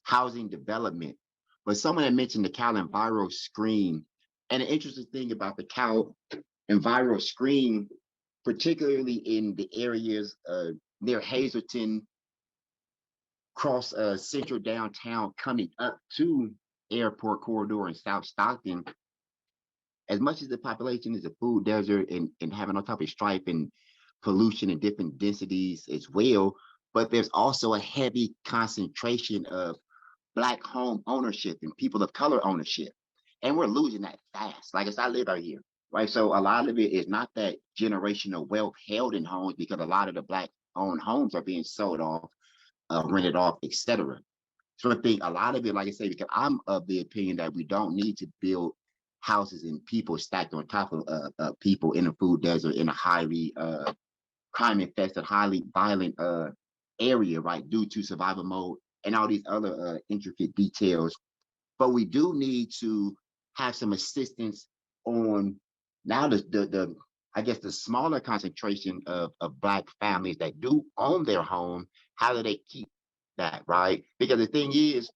housing development, but someone had mentioned the Cal Enviro screen. And an interesting thing about the Cal Enviro screen, particularly in the areas near Hazleton, cross central downtown, coming up to Airport Corridor in South Stockton, as much as the population is a food desert and having all type of strife and pollution and different densities as well, but there's also a heavy concentration of Black home ownership and people of color ownership. And we're losing that fast. Like, as I live out here, right? So a lot of it is not that generational wealth held in homes, because a lot of the Black owned homes are being sold off, rented off, etc. So I think a lot of it, like I say, because I'm of the opinion that we don't need to build houses and people stacked on top of people in a food desert, in a highly crime infested, highly violent area, right, due to survival mode and all these other intricate details. But we do need to have some assistance on now the I guess the smaller concentration of Black families that do own their home. How do they keep that, right? Because the thing is,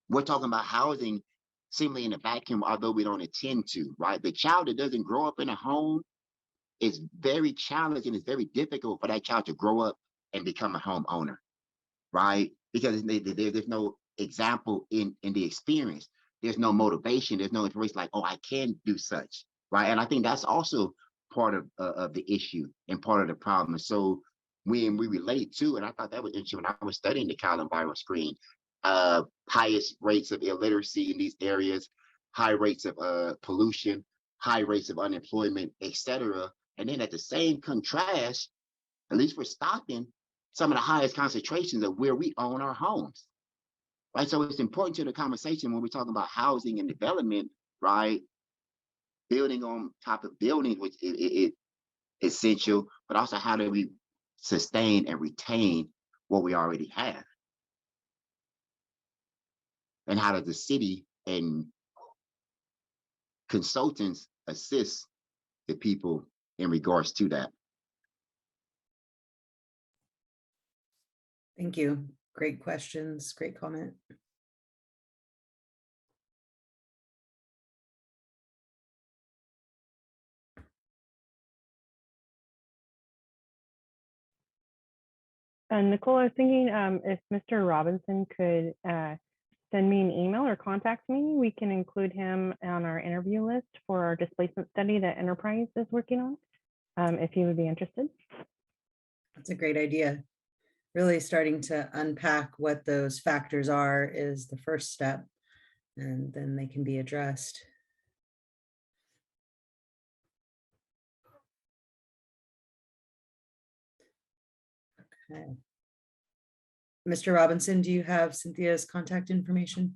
we're talking about housing seemingly in a vacuum, although we don't intend to, right? The child that doesn't grow up in a home is very challenging. It's very difficult for that child to grow up and become a homeowner, right? Because there's no example in the experience. There's no motivation. There's no inspiration like, oh, I can do such, right? And I think that's also part of the issue and part of the problem. So when we relate to, and I thought that was interesting when I was studying the Cal Enviro screen, highest rates of illiteracy in these areas, high rates of pollution, high rates of unemployment, etc. And then at the same contrast, at least for Stockton, some of the highest concentrations of where we own our homes, right? So it's important to the conversation when we're talking about housing and development, right? Building on top of buildings, which is essential, but also how do we sustain and retain what we already have? And how does the city and consultants assist the people in regards to that? Thank you. Great questions, great comment. Nicole, I was thinking if Mr. Robinson could send me an email or contact me, we can include him on our interview list for our displacement study that Enterprise is working on, if he would be interested. That's a great idea. Really starting to unpack what those factors are is the first step, and then they can be addressed. Okay. Mr. Robinson, do you have Cynthia's contact information?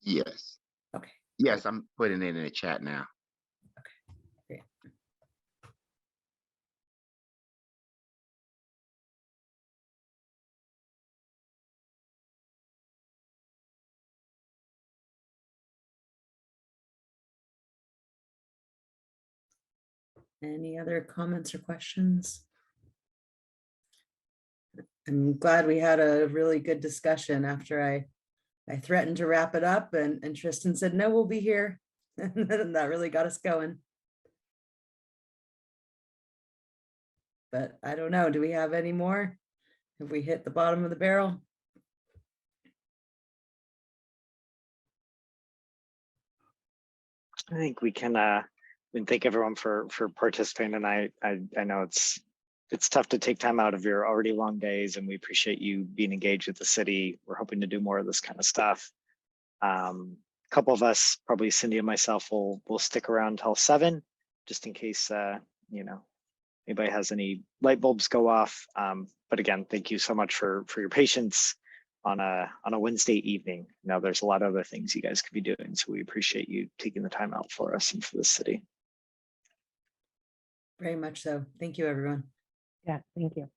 Yes. Okay. Yes, I'm putting it in the chat now. Great. Any other comments or questions? I'm glad we had a really good discussion after I threatened to wrap it up and Tristan said, no, we'll be here. And that really got us going. But I don't know, do we have any more? Have we hit the bottom of the barrel? I think we can and thank everyone for participating tonight. I know it's tough to take time out of your already long days, and we appreciate you being engaged with the city. We're hoping to do more of this kind of stuff. A couple of us, probably Cindy and myself, will stick around until 7, just in case you know, anybody has any light bulbs go off. But again, thank you so much for your patience on a Wednesday evening. Now there's a lot of other things you guys could be doing, so we appreciate you taking the time out for us and for the city. Very much so. Thank you, everyone. Yeah, thank you.